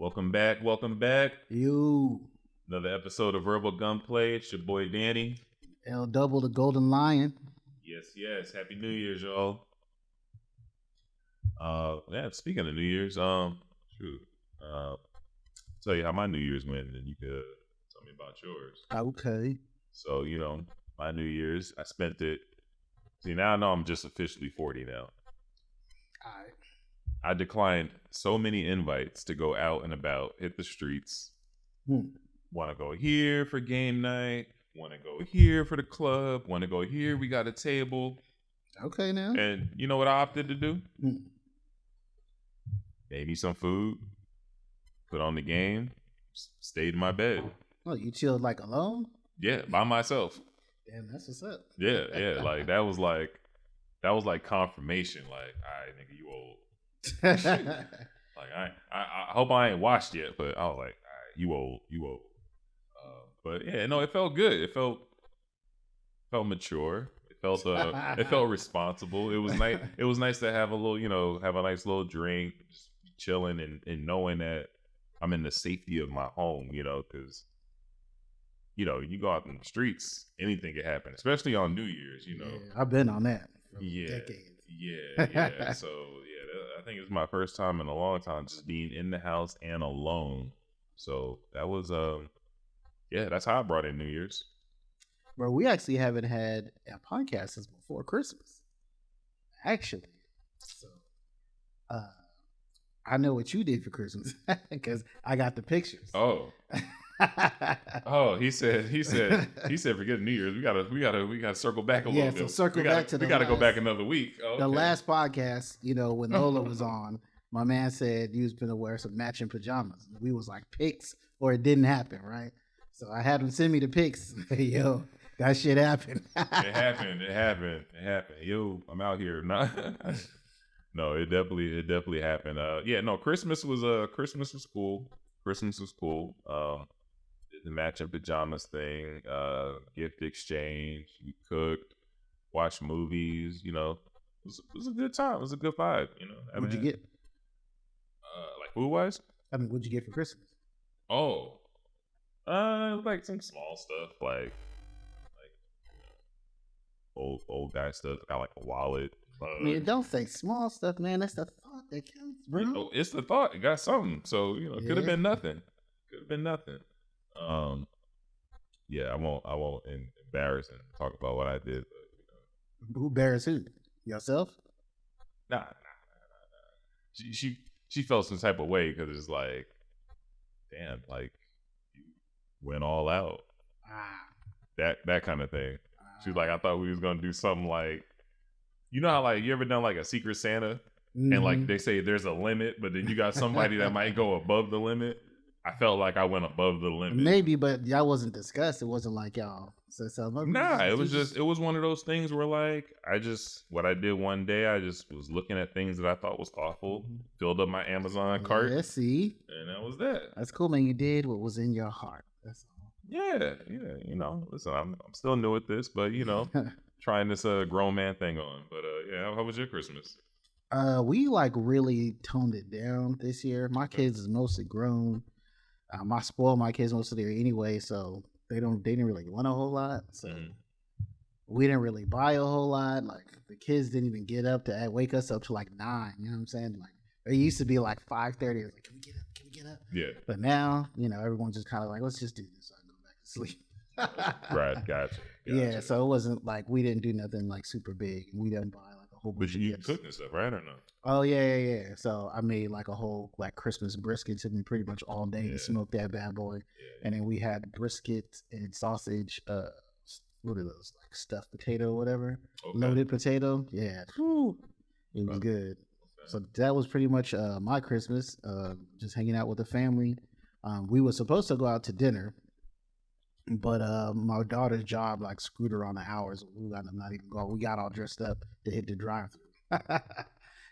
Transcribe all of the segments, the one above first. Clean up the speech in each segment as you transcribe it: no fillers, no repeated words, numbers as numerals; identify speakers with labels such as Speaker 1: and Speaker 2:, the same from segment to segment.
Speaker 1: Welcome back. Welcome back.
Speaker 2: You.
Speaker 1: Another episode of Verbal Gunplay. It's your boy Danny.
Speaker 2: L double the Golden Lion.
Speaker 1: Yes. Happy New Year's, y'all. Speaking of New Year's, tell you how my New Year's went, and you could tell me about yours.
Speaker 2: Okay.
Speaker 1: So, my New Year's, I spent it. See, now I know I'm just officially 40 now.
Speaker 2: All right.
Speaker 1: I declined so many invites to go out and about, hit the streets. Want to go here for game night. Want to go here for the club. Want to go here. We got a table.
Speaker 2: Okay, now.
Speaker 1: And you know what I opted to do? Made me some food. Put on the game. Stayed in my bed.
Speaker 2: Oh, you chilled like alone?
Speaker 1: Yeah, by myself.
Speaker 2: Damn, that's what's up.
Speaker 1: Yeah. Like that was like confirmation. Like, all right, nigga, you old. Like I hope I ain't washed yet, but I was like, all right, you old. But yeah, no, it felt good. It felt mature. It felt responsible. It was nice. It was nice to have a little, have a nice little drink, just chilling and knowing that I'm in the safety of my home, because you go out in the streets, anything can happen, especially on New Year's,
Speaker 2: Yeah, I've been on that for decades.
Speaker 1: Yeah. So I think it's my first time in a long time just being in the house and alone. So that was that's how I brought in New Year's.
Speaker 2: Bro, we actually haven't had a podcast since before Christmas. Actually. So I know what you did for Christmas because I got the pictures.
Speaker 1: Oh. He said forget New Year's. We gotta circle back a little bit.
Speaker 2: So circle back to
Speaker 1: we gotta go back another week. Oh,
Speaker 2: the last podcast, when Lola was on, my man said you was gonna wear some matching pajamas. We was like pics or it didn't happen, right? So I had him send me the pics. Yo, that shit happened.
Speaker 1: It happened. Yo, I'm out here. No, it definitely happened. Christmas was cool. Christmas was cool. The matching pajamas thing, gift exchange, we cooked, watched movies, it was a good time. It was a good vibe,
Speaker 2: What'd you get?
Speaker 1: Like food wise?
Speaker 2: What'd you get for Christmas?
Speaker 1: Oh. Like some small stuff, like old guy stuff. Got like a wallet.
Speaker 2: Don't say small stuff, man. That's the thought that counts, bro.
Speaker 1: Oh, it's the thought. It got something. So, it could have been nothing. I won't embarrass and talk about what I did. But,
Speaker 2: Who embarrassed who? Yourself?
Speaker 1: Nah. She felt some type of way because it's like, damn, like you went all out. That kind of thing. She was like, I thought we was gonna do something like, how like you ever done like a Secret Santa and like they say there's a limit, but then you got somebody that might go above the limit. I felt like I went above the limit.
Speaker 2: Maybe, but y'all wasn't discussed. It wasn't like y'all said something.
Speaker 1: Nah, it was one of those things where like what I did one day, I just was looking at things that I thought was thoughtful, filled up my Amazon cart.
Speaker 2: Yeah, see?
Speaker 1: And that was that.
Speaker 2: That's cool, man. You did what was in your heart. That's all.
Speaker 1: Yeah. Listen, I'm still new at this, but trying this grown man thing on. But how was your Christmas?
Speaker 2: We like really toned it down this year. My kids is mostly grown. I spoil my kids most of the year anyway, so they didn't really want a whole lot. So we didn't really buy a whole lot. Like the kids didn't even get up to wake us up to like 9. You know what I'm saying? Like it used to be like 5:30. Like, can we get up?
Speaker 1: Yeah.
Speaker 2: But now, everyone's just kind of like, let's just do this so I can go back to sleep.
Speaker 1: Right, gotcha.
Speaker 2: Yeah, so it wasn't like we didn't do nothing like super big. We didn't buy like a whole bunch
Speaker 1: of gifts. But you cooked and stuff, right, or no?
Speaker 2: Oh yeah. So I made like a whole like Christmas brisket to me pretty much all day and smoked that bad boy. Yeah. And then we had brisket and sausage. What are those, like stuffed potato or whatever? Okay. Loaded potato. Yeah. Whew. It was good. Okay. So that was pretty much my Christmas. Just hanging out with the family. We were supposed to go out to dinner, but my daughter's job like screwed her on the hours. We got not even go. We got all dressed up to hit the drive-thru.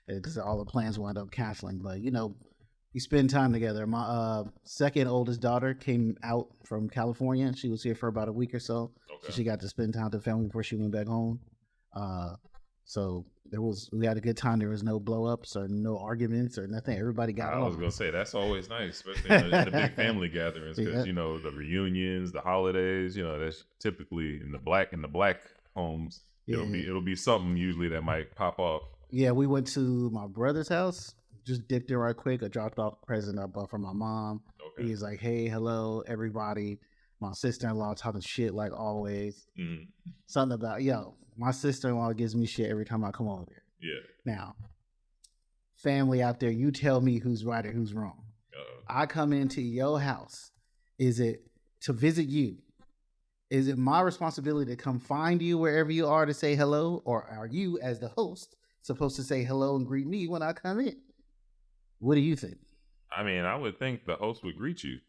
Speaker 2: Because all the plans wound up canceling. But we spend time together. My second oldest daughter came out from California. She was here for about a week or so. Okay. So she got to spend time with the family before she went back home. So We had a good time. There was no blow ups or no arguments or nothing. Everybody got along.
Speaker 1: I was gonna say that's always nice, especially in the big family gatherings, because you know the reunions, the holidays. You know that's typically in the black homes.
Speaker 2: Yeah.
Speaker 1: It'll be something usually that might pop off.
Speaker 2: Yeah, we went to my brother's house. Just dipped in right quick. I dropped off a present up from my mom. Okay. He's like, "Hey, hello, everybody." My sister-in-law talking shit like always. Mm-hmm. Something about, my sister-in-law gives me shit every time I come over there. Yeah. Now, family out there, you tell me who's right or who's wrong. I come into your house. Is it to visit you? Is it my responsibility to come find you wherever you are to say hello? Or are you, as the host, supposed to say hello and greet me when I come in? What do you think?
Speaker 1: I mean, I would think the host would greet you.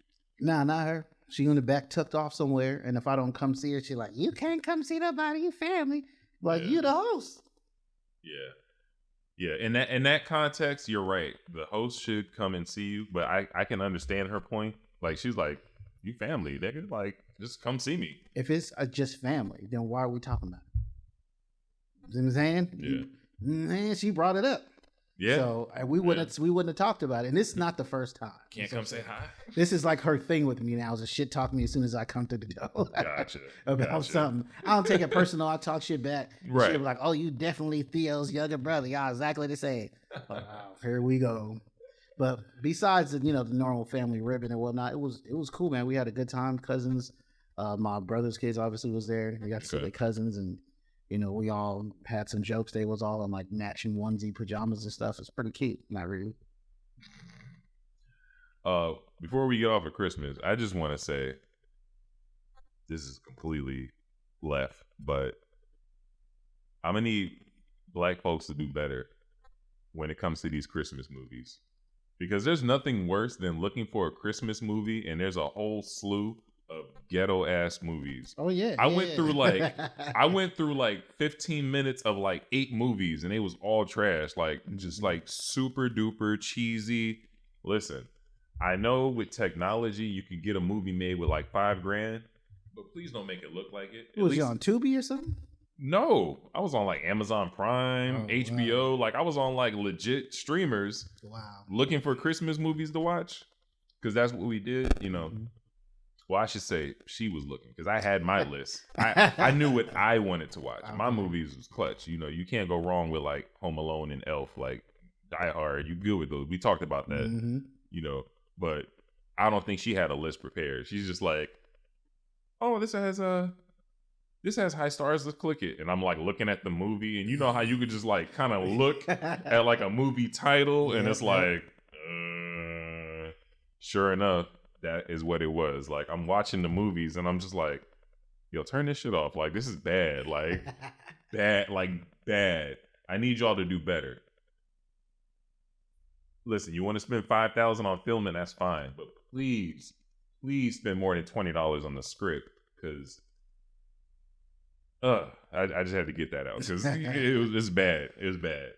Speaker 2: Nah, not her. She in the back tucked off somewhere. And if I don't come see her, she like, you can't come see nobody, you family. Like, you the host.
Speaker 1: Yeah. Yeah. In that context, you're right. The host should come and see you. But I can understand her point. Like, she's like, you family. They could, like, just come see me.
Speaker 2: If it's just family, then why are we talking about it? You know what I'm saying?
Speaker 1: Yeah.
Speaker 2: Man, she brought it up.
Speaker 1: Yeah.
Speaker 2: So we wouldn't have talked about it. And this is not the first time.
Speaker 1: Can't come say hi.
Speaker 2: This is like her thing with me now. Is to shit talk me as soon as I come to the door.
Speaker 1: Gotcha.
Speaker 2: About something. I don't take it personal. I talk shit back.
Speaker 1: Right.
Speaker 2: She'll be like, "Oh, you definitely Theo's younger brother. Y'all exactly the same." Like, oh, here we go. But besides the normal family ribbon and whatnot, it was cool, man. We had a good time. Cousins, my brother's kids obviously was there. We got to see their cousins, and we all had some jokes. They was all in like matching onesie pajamas and stuff. It's pretty cute. Not really.
Speaker 1: Before we get off of Christmas, I just want to say this is completely left, but I'm gonna need black folks to do better when it comes to these Christmas movies, because there's nothing worse than looking for a Christmas movie and there's a whole slew of ghetto ass movies.
Speaker 2: Oh yeah.
Speaker 1: I went through like 15 minutes of like 8 movies and they was all trash, like just like super duper cheesy. Listen, I know with technology you can get a movie made with like $5,000, but please don't make it look like it.
Speaker 2: Was you on Tubi or something?
Speaker 1: No, I was on like Amazon Prime, HBO. Wow. Like I was on like legit streamers.
Speaker 2: Wow.
Speaker 1: Looking for Christmas movies to watch, because that's what we did. Mm-hmm. Well, I should say she was looking, because I had my list. I knew what I wanted to watch. My movies was clutch. You can't go wrong with like Home Alone and Elf. Like Die Hard, you good with those. We talked about that. Mm-hmm. But I don't think she had a list prepared. She's just like, oh, this has high stars. Let's click it. And I'm like looking at the movie, and you know how you could just like kind of look at like a movie title, and it's like, sure enough, that is what it was. Like I'm watching the movies, and I'm just like, yo, turn this shit off. Like this is bad. Like bad. I need y'all to do better. Listen, you want to spend $5,000 on filming, that's fine, but please spend more than $20 on the script, because I just had to get that out, because it's bad. It was bad.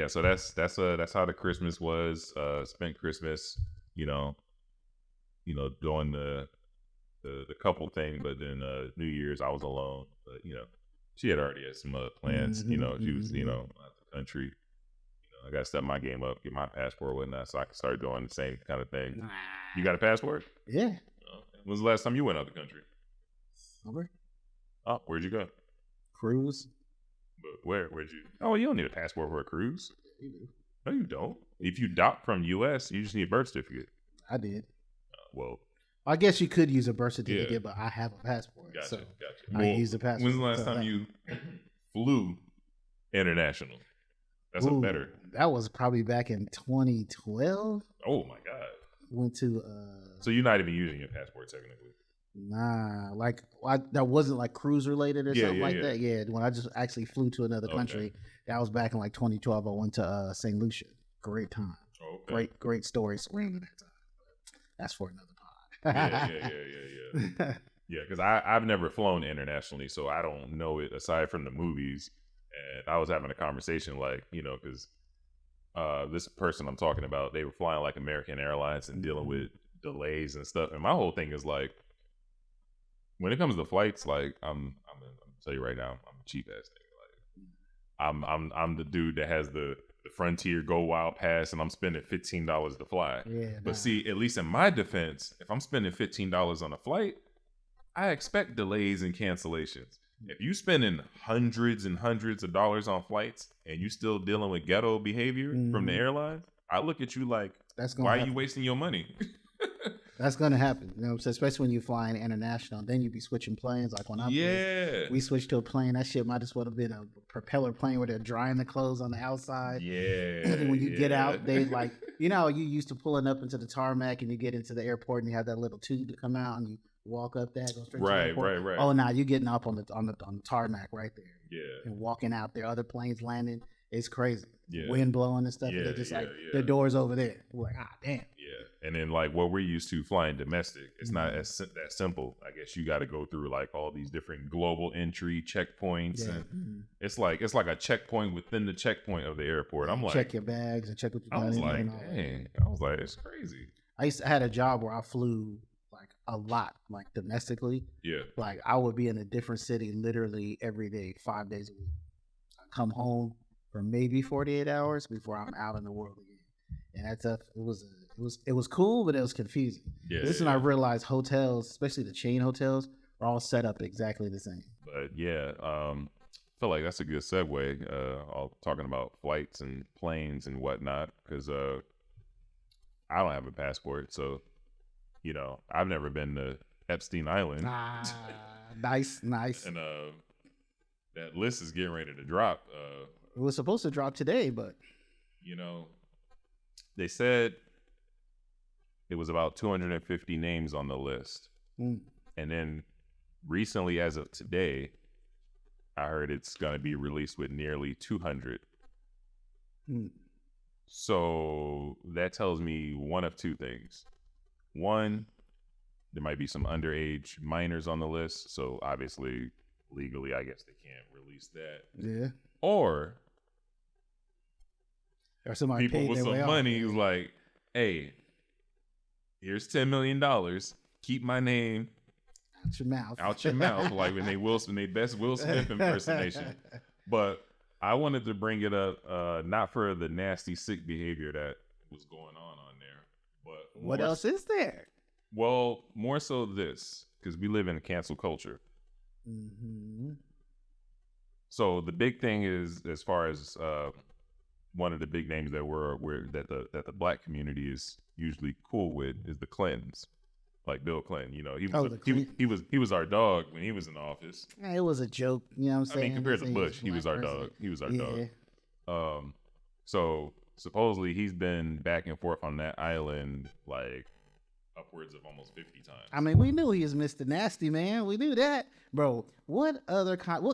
Speaker 1: So that's how the Christmas was. Spent Christmas, doing the couple thing, but then New Year's I was alone. But she had already had some plans. Mm-hmm. She was out the country. I got to step my game up, get my passport and whatnot, so I can start doing the same kind of thing. You got a passport?
Speaker 2: Yeah.
Speaker 1: When's the last time you went out the country?
Speaker 2: Summer.
Speaker 1: Oh, where'd you go?
Speaker 2: Cruise.
Speaker 1: But where'd you? Oh, you don't need a passport for a cruise.
Speaker 2: You do.
Speaker 1: No, you don't. If you dock from U.S., you just need a birth certificate.
Speaker 2: I did.
Speaker 1: Well,
Speaker 2: I guess you could use a birth certificate, but I have a passport.
Speaker 1: Gotcha.
Speaker 2: I use the passport.
Speaker 1: When's the last time you flew international? That's a better.
Speaker 2: That was probably back in 2012.
Speaker 1: Oh my God.
Speaker 2: Went to.
Speaker 1: So you're not even using your passport technically.
Speaker 2: Nah, that wasn't like cruise related or something like that. Yeah, when I just actually flew to another country, that was back in like 2012. I went to St. Lucia. Great time. Okay. Great story. That's for another
Speaker 1: pod. Yeah. Yeah, because I've never flown internationally, so I don't know it aside from the movies. And I was having a conversation because this person I'm talking about, they were flying like American Airlines and dealing with delays and stuff. And my whole thing is like, when it comes to flights, like I'm gonna tell you right now, I'm a cheap ass nigga. I'm the dude that has the Frontier Go Wild Pass, and I'm spending $15 to fly.
Speaker 2: Yeah,
Speaker 1: but see, at least in my defense, if I'm spending $15 on a flight, I expect delays and cancellations. If you spending hundreds and hundreds of dollars on flights and you still dealing with ghetto behavior from the airline, I look at you like, why are you wasting your money?
Speaker 2: That's gonna happen, you know what I'm saying? Especially when you're flying international. Then you be switching planes. Like when we switched to a plane, that shit might as well have been a propeller plane where they're drying the clothes on the outside.
Speaker 1: Yeah.
Speaker 2: And when you get out, they like, you know, you used to pulling up into the tarmac and you get into the airport and you have that little tube to come out and you walk up that, go straight to the airport.
Speaker 1: Right.
Speaker 2: Oh, nah, you getting up on the tarmac right there.
Speaker 1: Yeah.
Speaker 2: And walking out there, other planes landing. It's crazy.
Speaker 1: Yeah.
Speaker 2: Wind blowing and stuff.
Speaker 1: Yeah,
Speaker 2: they're just the doors over there. We're like, damn.
Speaker 1: Yeah. And then like what we're used to flying domestic, it's not that simple. I guess you got to go through like all these different global entry checkpoints.
Speaker 2: Yeah.
Speaker 1: And it's like a checkpoint within the checkpoint of the airport. I'm like,
Speaker 2: check your bags and check what you got.
Speaker 1: I was like, dang. I was like, it's crazy.
Speaker 2: I had a job where I flew like a lot, like domestically.
Speaker 1: Yeah.
Speaker 2: Like I would be in a different city literally every day, 5 days a week. I come home for maybe 48 hours before I'm out in the world again. And that's it was cool, but it was confusing.
Speaker 1: Yeah.
Speaker 2: This is when I realized hotels, especially the chain hotels, are all set up exactly the same.
Speaker 1: But yeah, I feel like that's a good segue. All talking about flights and planes and whatnot, because I don't have a passport, so you know I've never been to Epstein Island.
Speaker 2: Nice.
Speaker 1: And that list is getting ready to drop.
Speaker 2: It was supposed to drop today, but
Speaker 1: you know, they said it was about 250 names on the list. And then recently, as of today, I heard it's going to be released with nearly 200. So that tells me one of two things. One, there might be some underage minors on the list. So obviously, legally, I guess they can't release that.
Speaker 2: Yeah.
Speaker 1: Or
Speaker 2: somebody
Speaker 1: people with some money who's like, hey, here's $10 million. Keep my name out your mouth. Like when they best Will Smith impersonation. But I wanted to bring it up, not for the nasty, sick behavior that was going on there, but
Speaker 2: what else is there?
Speaker 1: Well, more so this, because we live in a cancel culture. So the big thing is, as far as one of the big names that the black community is usually cool with, is the Clintons, like Bill Clinton. You know, he was our dog when he was in office.
Speaker 2: It was a joke, you know what I'm saying?
Speaker 1: I mean, compared to Bush, he was our dog. He was our dog. So supposedly he's been back and forth on that island like upwards of almost 50 times.
Speaker 2: I mean, we knew he was Mr. Nasty, man. We knew that, bro. What other kind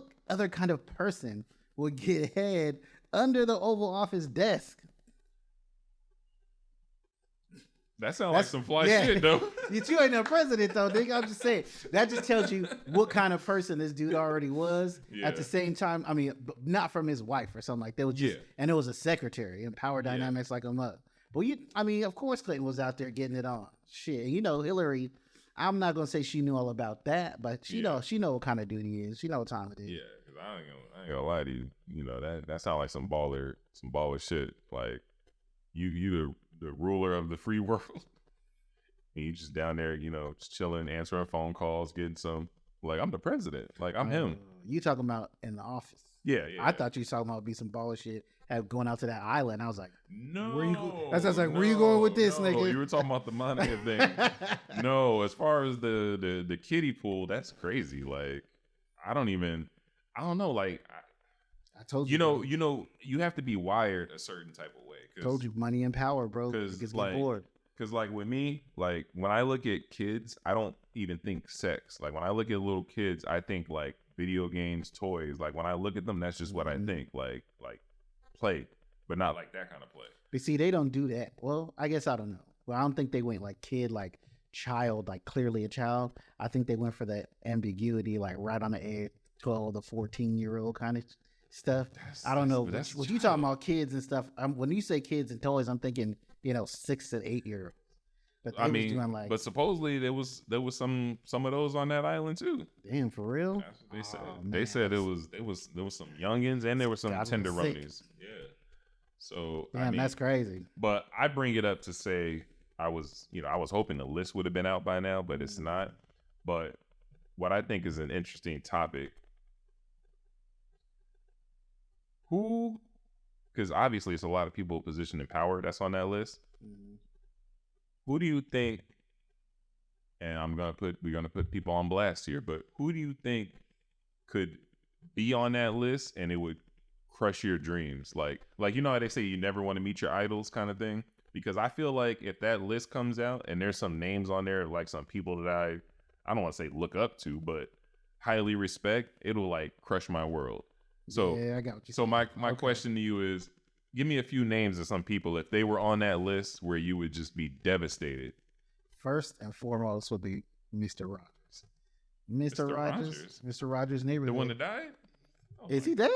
Speaker 2: of person would get head under the Oval Office desk?
Speaker 1: That sounds like some fly shit, though.
Speaker 2: You ain't no president, though, nigga. I'm just saying. That just tells you what kind of person this dude already was. At the same time, I mean, not from his wife or something like that. It was just, and it was a secretary and power dynamics like a mug. But of course Clinton was out there getting it on. Shit, you know, Hillary, I'm not gonna say she knew all about that, but she know what kind of dude he is. She know what time it is.
Speaker 1: Yeah, because I ain't gonna lie to you. You know, that sounds like some baller shit. Like you the ruler of the free world. And you just down there, you know, just chilling, answering phone calls, getting some, like, I'm the president. Like, I'm him.
Speaker 2: You talking about in the office.
Speaker 1: Yeah.
Speaker 2: I thought you was talking about be some baller shit, going out to that island. I was like,
Speaker 1: no.
Speaker 2: Where you going with this, nigga?
Speaker 1: You were talking about the money thing. No, as far as the kiddie pool, that's crazy. Like, I don't know. Like,
Speaker 2: I told you.
Speaker 1: You know, you have to be wired a certain type of way.
Speaker 2: Told you, money and power, bro. Because
Speaker 1: like with me, like when I look at kids, I don't even think sex. Like when I look at little kids, I think like video games, toys. Like when I look at them, that's just what I think. Like play, but not like that kind of play.
Speaker 2: But see, they don't do that. Well, I guess I don't know. Well, I don't think they went like kid, like child, like clearly a child. I think they went for that ambiguity, like right on the edge, 12 to 14-year-old kind of stuff. I don't know. What you talking about kids and stuff? When you say kids and toys, I'm thinking, 6 to 8 year olds. But
Speaker 1: I
Speaker 2: they was
Speaker 1: mean,
Speaker 2: doing like,
Speaker 1: but supposedly there was some of those on that island too.
Speaker 2: damn, for real?
Speaker 1: That's what they said.
Speaker 2: Oh,
Speaker 1: They
Speaker 2: man,
Speaker 1: said there was some youngins and there were some
Speaker 2: God was sick.
Speaker 1: tenderonies. Yeah. So
Speaker 2: Damn,
Speaker 1: I mean,
Speaker 2: that's crazy.
Speaker 1: but I bring it up to say I was hoping the list would have been out by now, but it's not. But what I think is an interesting topic, because obviously it's a lot of people positioned in power that's on that list. Who do you think, and we're gonna put people on blast here, but who do you think could be on that list and it would crush your dreams? Like you know how they say you never want to meet your idols kind of thing? Because I feel like if that list comes out and there's some names on there, like some people that I don't want to say look up to, but highly respect, it'll like crush my world. So
Speaker 2: yeah, I got what you
Speaker 1: so my question to you is, give me a few names of some people if they were on that list where you would just be devastated.
Speaker 2: First and foremost would be Mr. Rogers. Mr. Rogers' neighborhood.
Speaker 1: The one that died? Oh,
Speaker 2: is he dead?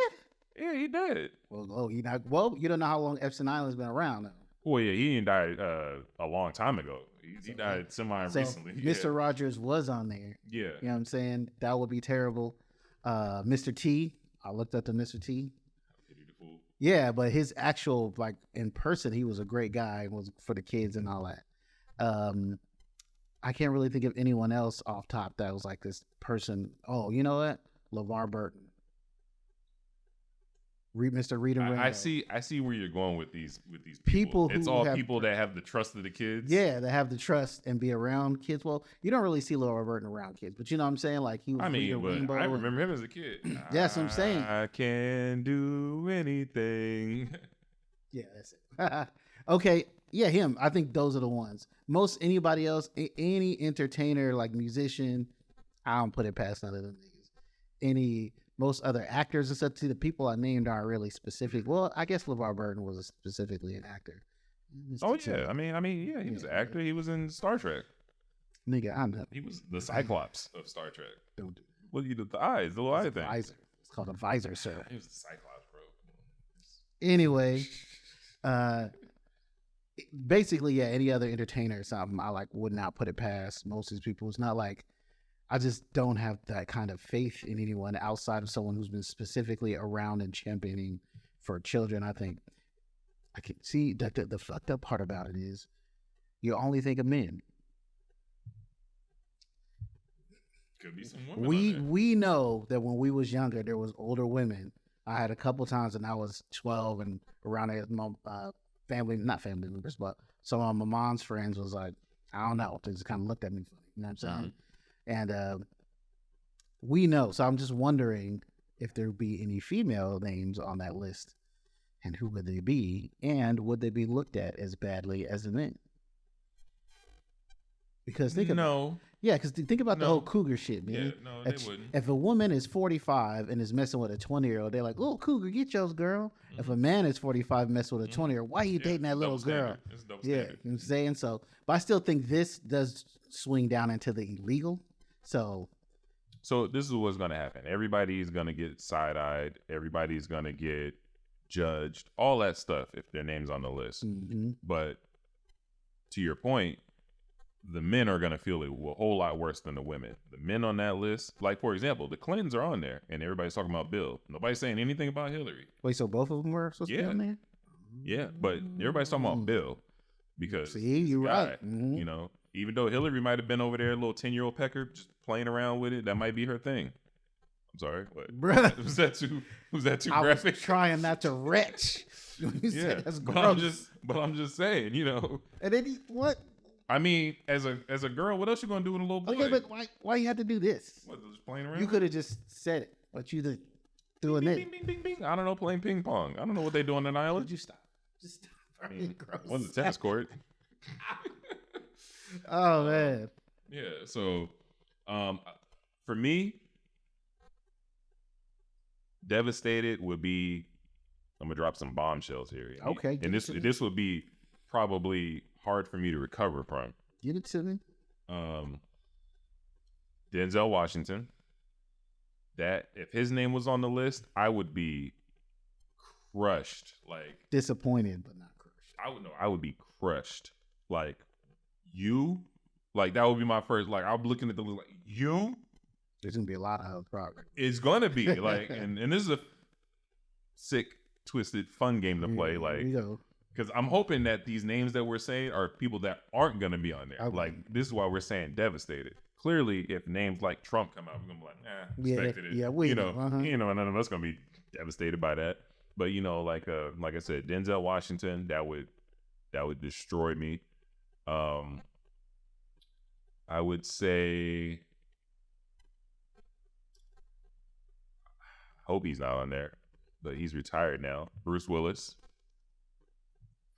Speaker 1: Yeah, he died.
Speaker 2: Well, you don't know how long Epstein Island's been around though.
Speaker 1: Well, yeah, he didn't die a long time ago. He died recently.
Speaker 2: Mr. Rogers was on there.
Speaker 1: Yeah.
Speaker 2: You know what I'm saying? That would be terrible. Mr. T. I looked up to Mr. T. Yeah, but his actual, like, in person, he was a great guy. Was for the kids and all that. I can't really think of anyone else off top that was like this person. Oh, you know what? LeVar Burton. Mr. Rita Rainbow.
Speaker 1: I see where you're going with these people. It's all people that have the trust of the kids.
Speaker 2: Yeah, that have the trust and be around kids. Well, you don't really see LeVar Burton around kids, but you know what I'm saying? Like he was Rita Rainbow.
Speaker 1: I remember him as a kid.
Speaker 2: That's what I'm saying.
Speaker 1: I can do anything.
Speaker 2: Yeah, that's it. Okay, yeah, him. I think those are the ones. Most anybody else, any entertainer, like musician, I don't put it past none of them niggas. Most other actors and stuff, the people I named aren't really specific. Well, I guess LeVar Burton was specifically an actor.
Speaker 1: Oh yeah, I mean, yeah, he was an actor. He was in Star Trek.
Speaker 2: Nigga, I know.
Speaker 1: He was the Cyclops of Star Trek.
Speaker 2: Don't do it.
Speaker 1: What do you do with the eyes? The little eye thing.
Speaker 2: Visor. It's called a visor, sir.
Speaker 1: He was the Cyclops, bro.
Speaker 2: Anyway, basically, yeah, any other entertainer or something, I would not put it past most of these people. It's not like I just don't have that kind of faith in anyone outside of someone who's been specifically around and championing for children. I think I can see that the fucked up part about it is you only think of men.
Speaker 1: Could be some women.
Speaker 2: We know that when we was younger, there was older women. I had a couple times when I was 12 and around there, not family members, but some of my mom's friends was like, I don't know. They just kind of looked at me funny. You know what I'm saying? Mm-hmm. And we know. So I'm just wondering if there would be any female names on that list, and who would they be, and would they be looked at as badly as the men? Because think about the whole cougar shit, man.
Speaker 1: Yeah, no, they wouldn't.
Speaker 2: If a woman is 45 and is messing with a 20-year-old, they're like, "Oh, cougar, get yours, girl." Mm-hmm. If a man is 45 and messing with a 20-year-old, why are you dating that little girl?
Speaker 1: It's double
Speaker 2: yeah, you know what I'm saying? So, but I still think this does swing down into the illegal. So
Speaker 1: this is what's gonna happen. Everybody's gonna get side-eyed. Everybody's gonna get judged. All that stuff if their name's on the list.
Speaker 2: Mm-hmm.
Speaker 1: But to your point, the men are going to feel it a whole lot worse than the women. The men on that list, like, for example, the Clintons are on there, and everybody's talking about Bill. Nobody's saying anything about Hillary.
Speaker 2: Wait, so both of them were supposed to be on there?
Speaker 1: Yeah, but everybody's talking about Bill because
Speaker 2: you're right. Mm-hmm.
Speaker 1: You know, even though Hillary might have been over there, a little 10-year-old pecker, just playing around with it, that might be her thing. I'm sorry, what?
Speaker 2: Brother,
Speaker 1: was that too graphic?
Speaker 2: I was trying not to retch.
Speaker 1: Yeah,
Speaker 2: that's
Speaker 1: but
Speaker 2: gross.
Speaker 1: I'm just saying, you know.
Speaker 2: And then what?
Speaker 1: I mean, as a girl, what else you gonna do with a little boy?
Speaker 2: Okay, but why you had to do this?
Speaker 1: What, just playing around?
Speaker 2: You could have just said it, but you doing it.
Speaker 1: Bing, bing, bing, bing. I don't know, playing ping pong. I don't know what they do on that island.
Speaker 2: Could you stop? Just stop.
Speaker 1: I mean, what's the tennis court?
Speaker 2: Oh man.
Speaker 1: Yeah. So, for me, devastated would be. I'm gonna drop some bombshells here.
Speaker 2: Okay.
Speaker 1: And this would be probably hard for me to recover from.
Speaker 2: Get it to me.
Speaker 1: Denzel Washington. That if his name was on the list, I would be crushed. Like
Speaker 2: disappointed, but not crushed.
Speaker 1: I would be crushed. Like You, like that would be my first. Like I'm looking at the list, like you.
Speaker 2: There's gonna be a lot of progress.
Speaker 1: It's gonna be like, and this is a sick, twisted, fun game to play. Like, because I'm hoping that these names that we're saying are people that aren't gonna be on there. Okay. Like this is why we're saying devastated. Clearly, if names like Trump come out, we're gonna be like, expected it.
Speaker 2: Yeah,
Speaker 1: none of us gonna be devastated by that. But like I said, Denzel Washington, that would destroy me. I would say, hope he's not on there, but he's retired now. Bruce Willis.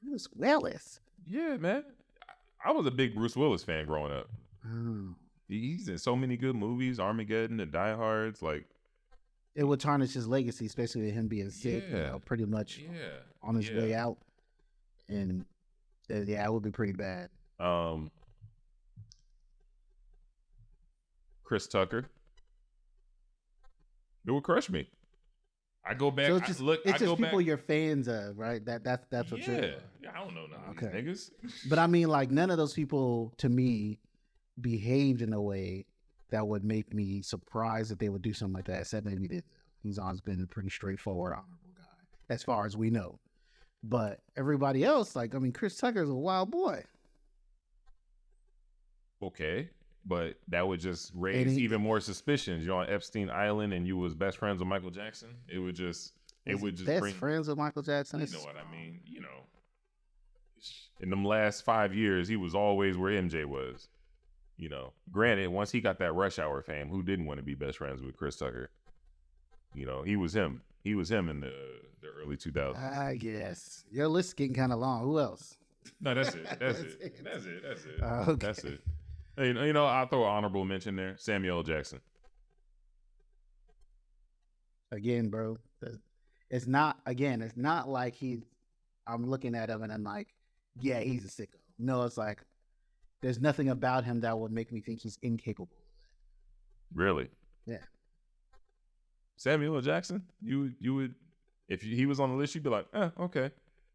Speaker 2: Bruce Willis.
Speaker 1: Yeah, man. I was a big Bruce Willis fan growing up.
Speaker 2: Oh.
Speaker 1: He's in so many good movies, Armageddon, The Die Hards, like.
Speaker 2: It would tarnish his legacy, especially with him being sick, pretty much on his way out. And it would be pretty bad.
Speaker 1: Chris Tucker. It would crush me. I go back.
Speaker 2: So it's just people you're fans of, right? That's what you're.
Speaker 1: Yeah, I don't know none of these niggas.
Speaker 2: But I mean, like, none of those people to me behaved in a way that would make me surprised that they would do something like that. Except maybe that he's always been a pretty straightforward, honorable guy, as far as we know. But everybody else, like, I mean, Chris Tucker's a wild boy.
Speaker 1: Okay. But that would just raise even more suspicions. You're on Epstein Island and you was best friends with Michael Jackson. It would just
Speaker 2: best friends with Michael Jackson.
Speaker 1: You know what I mean? In them last 5 years, he was always where MJ was. Granted, once he got that Rush Hour fame, who didn't want to be best friends with Chris Tucker? He was him. He was him in the early 2000s.
Speaker 2: I guess your list getting kind of long. Who else?
Speaker 1: No, that's it. That's it.
Speaker 2: Okay.
Speaker 1: That's it. I'll throw an honorable mention there. Samuel L. Jackson.
Speaker 2: Again, bro, it's not like I'm looking at him and I'm like, yeah, he's a sicko. No, it's like, there's nothing about him that would make me think he's incapable.
Speaker 1: Really?
Speaker 2: Yeah.
Speaker 1: Samuel L. Jackson? You would, if he was on the list, you'd be like, okay.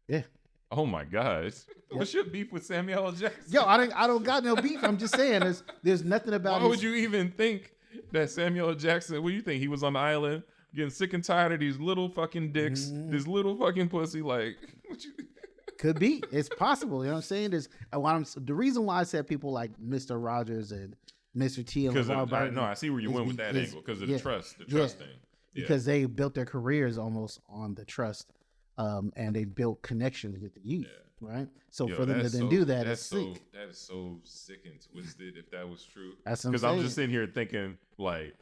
Speaker 2: Yeah.
Speaker 1: Oh my gosh. What's your beef with Samuel L. Jackson?
Speaker 2: Yo, I don't got no beef. I'm just saying there's nothing about
Speaker 1: Why would you even think that Samuel L. Jackson, what do you think? He was on the island getting sick and tired of these little fucking dicks, this little fucking pussy, like what you
Speaker 2: could be. It's possible. You know what I'm saying? The reason why I said people like Mr. Rogers and Mr. T and
Speaker 1: LeVar Burton. I see where you went with that angle because of the trust thing.
Speaker 2: Because they built their careers almost on the trust. And they built connections with the youth, right? So for them to then do that, it's sick.
Speaker 1: That is so sick and twisted. If that was true,
Speaker 2: because
Speaker 1: I'm just sitting here thinking, like,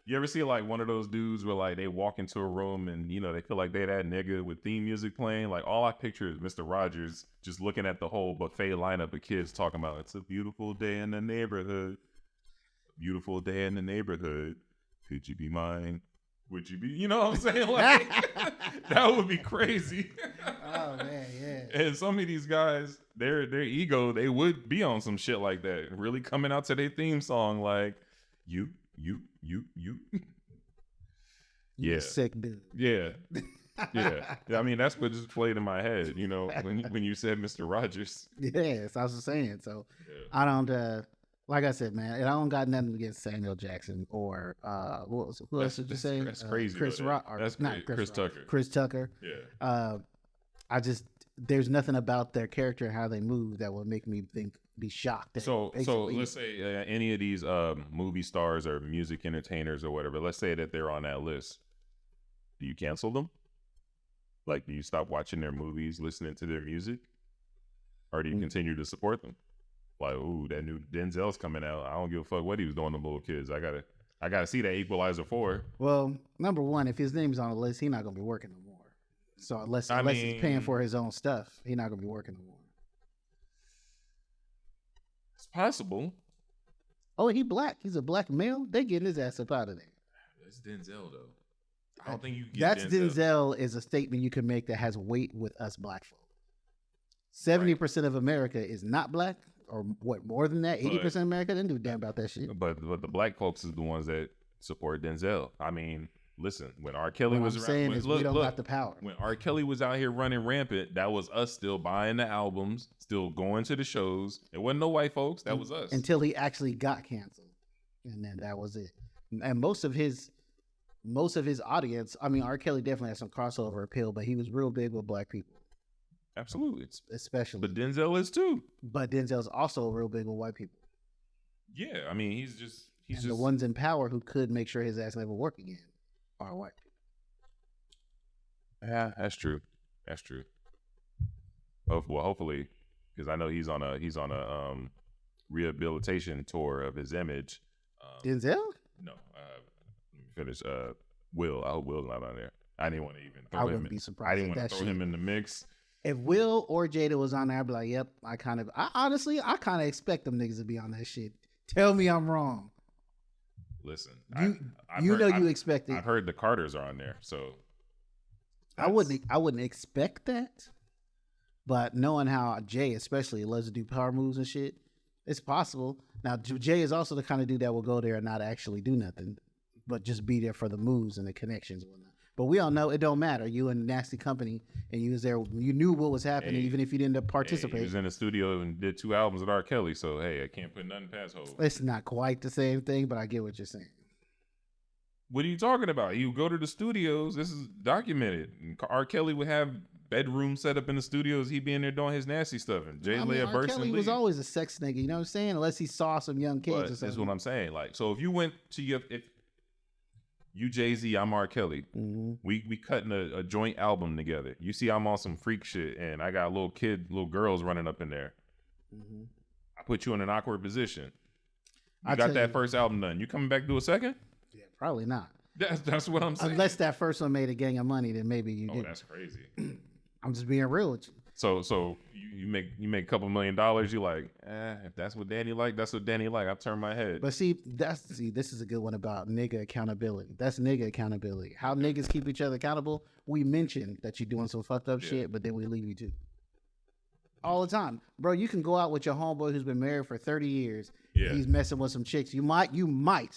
Speaker 1: you ever see like one of those dudes where like they walk into a room and they feel like they that nigga with theme music playing. Like all I picture is Mr. Rogers just looking at the whole buffet lineup of kids talking about it's a beautiful day in the neighborhood, beautiful day in the neighborhood. Could you be mine? Would you be, you know what I'm saying? Like, that would be crazy.
Speaker 2: Oh, man, yeah.
Speaker 1: And some of these guys, their ego, they would be on some shit like that. Really coming out to their theme song like, you. Yeah.
Speaker 2: Sick dude.
Speaker 1: Yeah. Yeah. I mean, that's what just played in my head, when you said Mr. Rogers.
Speaker 2: Yes, I was saying. So I don't... like I said, man, I don't got nothing against Samuel Jackson or who else did you say?
Speaker 1: That's crazy.
Speaker 2: Chris Rock.
Speaker 1: That's not Chris Tucker.
Speaker 2: Chris Tucker.
Speaker 1: Yeah.
Speaker 2: There's nothing about their character and how they move that would make me be shocked.
Speaker 1: So let's say any of these movie stars or music entertainers or whatever. Let's say that they're on that list. Do you cancel them? Like, do you stop watching their movies, listening to their music, or do you continue to support them? Like, ooh, that new Denzel's coming out. I don't give a fuck what he was doing to little kids. I gotta see that Equalizer 4.
Speaker 2: Well, number one, if his name's on the list, he's not gonna be working no more. So unless he's paying for his own stuff, he's not gonna be working no more.
Speaker 1: It's possible.
Speaker 2: Oh, he black. He's a black male. They getting his ass up out of there.
Speaker 1: That's Denzel though. I don't think you.
Speaker 2: That's Denzel is a statement you can make that has weight with us black folk. 70% of America is not black. Or what, more than that? 80% of America didn't do a damn about that shit.
Speaker 1: But the black folks is the ones that support Denzel. I mean, listen, when R. Kelly
Speaker 2: What
Speaker 1: was
Speaker 2: I'm
Speaker 1: around,
Speaker 2: saying is we don't got the power.
Speaker 1: When R. Kelly was out here running rampant, that was us still buying the albums, still going to the shows. It wasn't no white folks. That was us.
Speaker 2: Until he actually got canceled. And then that was it. And most of his audience, I mean, R. Kelly definitely has some crossover appeal, but he was real big with black people.
Speaker 1: Absolutely.
Speaker 2: Especially.
Speaker 1: But Denzel is too.
Speaker 2: But Denzel's also real big with white people.
Speaker 1: Yeah, I mean, he's just
Speaker 2: the ones in power who could make sure his ass never work again are white people.
Speaker 1: Yeah, that's true. That's true. Well, hopefully, because I know he's on a rehabilitation tour of his image.
Speaker 2: Denzel?
Speaker 1: No. Finish. Will. I hope Will's not on there. I didn't want to even throw
Speaker 2: I
Speaker 1: him.
Speaker 2: wouldn't be surprised.
Speaker 1: I didn't want to throw him in the mix.
Speaker 2: If Will or Jada was on there, I'd be like, yep. I honestly expect them niggas to be on that shit. Tell me I'm wrong.
Speaker 1: Listen,
Speaker 2: you expect it.
Speaker 1: I've heard the Carters are on there, so
Speaker 2: I wouldn't expect that. But knowing how Jay especially loves to do power moves and shit, it's possible. Now Jay is also the kind of dude that will go there and not actually do nothing, but just be there for the moves and the connections and whatnot. But we all know it don't matter. You in Nasty Company and you was there. You knew what was happening, even if you didn't participate.
Speaker 1: He was in the studio and did 2 albums with R. Kelly, so hey, I can't put nothing past Hov.
Speaker 2: It's not quite the same thing, but I get what you're saying.
Speaker 1: What are you talking about? You go to the studios. This is documented. R. Kelly would have bedrooms set up in the studios. He'd be in there doing his nasty stuff. And Jay lay a verse. R. Kelly
Speaker 2: was always a sex nigga. You know what I'm saying? Unless he saw some young kids or something.
Speaker 1: That's what I'm saying. Like, so if you went to if you Jay-Z, I'm R. Kelly.
Speaker 2: Mm-hmm.
Speaker 1: We cutting a joint album together. You see, I'm on some freak shit, and I got little girls running up in there.
Speaker 2: Mm-hmm.
Speaker 1: I put you in an awkward position. You got that first album done. You coming back to do a second?
Speaker 2: Yeah, probably not.
Speaker 1: That's what I'm saying.
Speaker 2: Unless that first one made a gang of money, then maybe you did.
Speaker 1: Oh, that's crazy.
Speaker 2: I'm just being real with you.
Speaker 1: So you make a couple $1 million. You like, if that's what Danny like, that's what Danny like. I turn my head.
Speaker 2: But see, this is a good one about nigga accountability. That's nigga accountability. How niggas keep each other accountable. We mention that you're doing some fucked up shit, but then we leave you too. All the time, bro. You can go out with your homeboy who's been married for 30 years.
Speaker 1: Yeah.
Speaker 2: He's messing with some chicks. You might,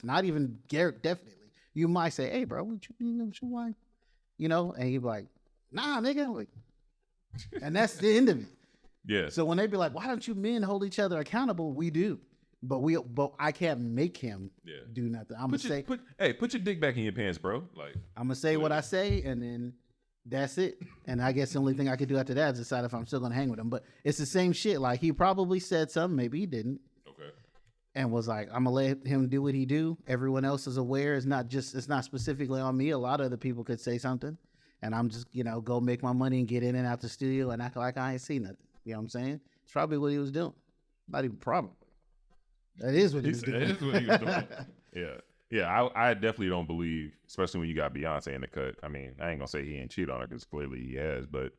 Speaker 2: not even definitely. You might say, "Hey, bro, what you wife?" You know, and he'd be like, "Nah, nigga." Like, and that's the end of it.
Speaker 1: Yeah.
Speaker 2: So when they be like, "Why don't you men hold each other accountable?" We do, but I can't make him do nothing. I'm gonna say,
Speaker 1: put your dick back in your pants, bro. Like,
Speaker 2: I'm gonna say what I say, and then that's it. And I guess the only thing I could do after that is decide if I'm still gonna hang with him. But it's the same shit. Like, he probably said something, maybe he didn't.
Speaker 1: Okay.
Speaker 2: And was like, I'm gonna let him do what he do. Everyone else is aware. It's not specifically on me. A lot of other people could say something, and I'm just go make my money and get in and out the studio and act like I ain't see nothing. You know what I'm saying? It's probably what he was doing. Not even probably. That is what he was doing.
Speaker 1: That is what he was doing. Yeah. I definitely don't believe, especially when you got Beyonce in the cut. I mean, I ain't gonna say he ain't cheat on her because clearly he has, but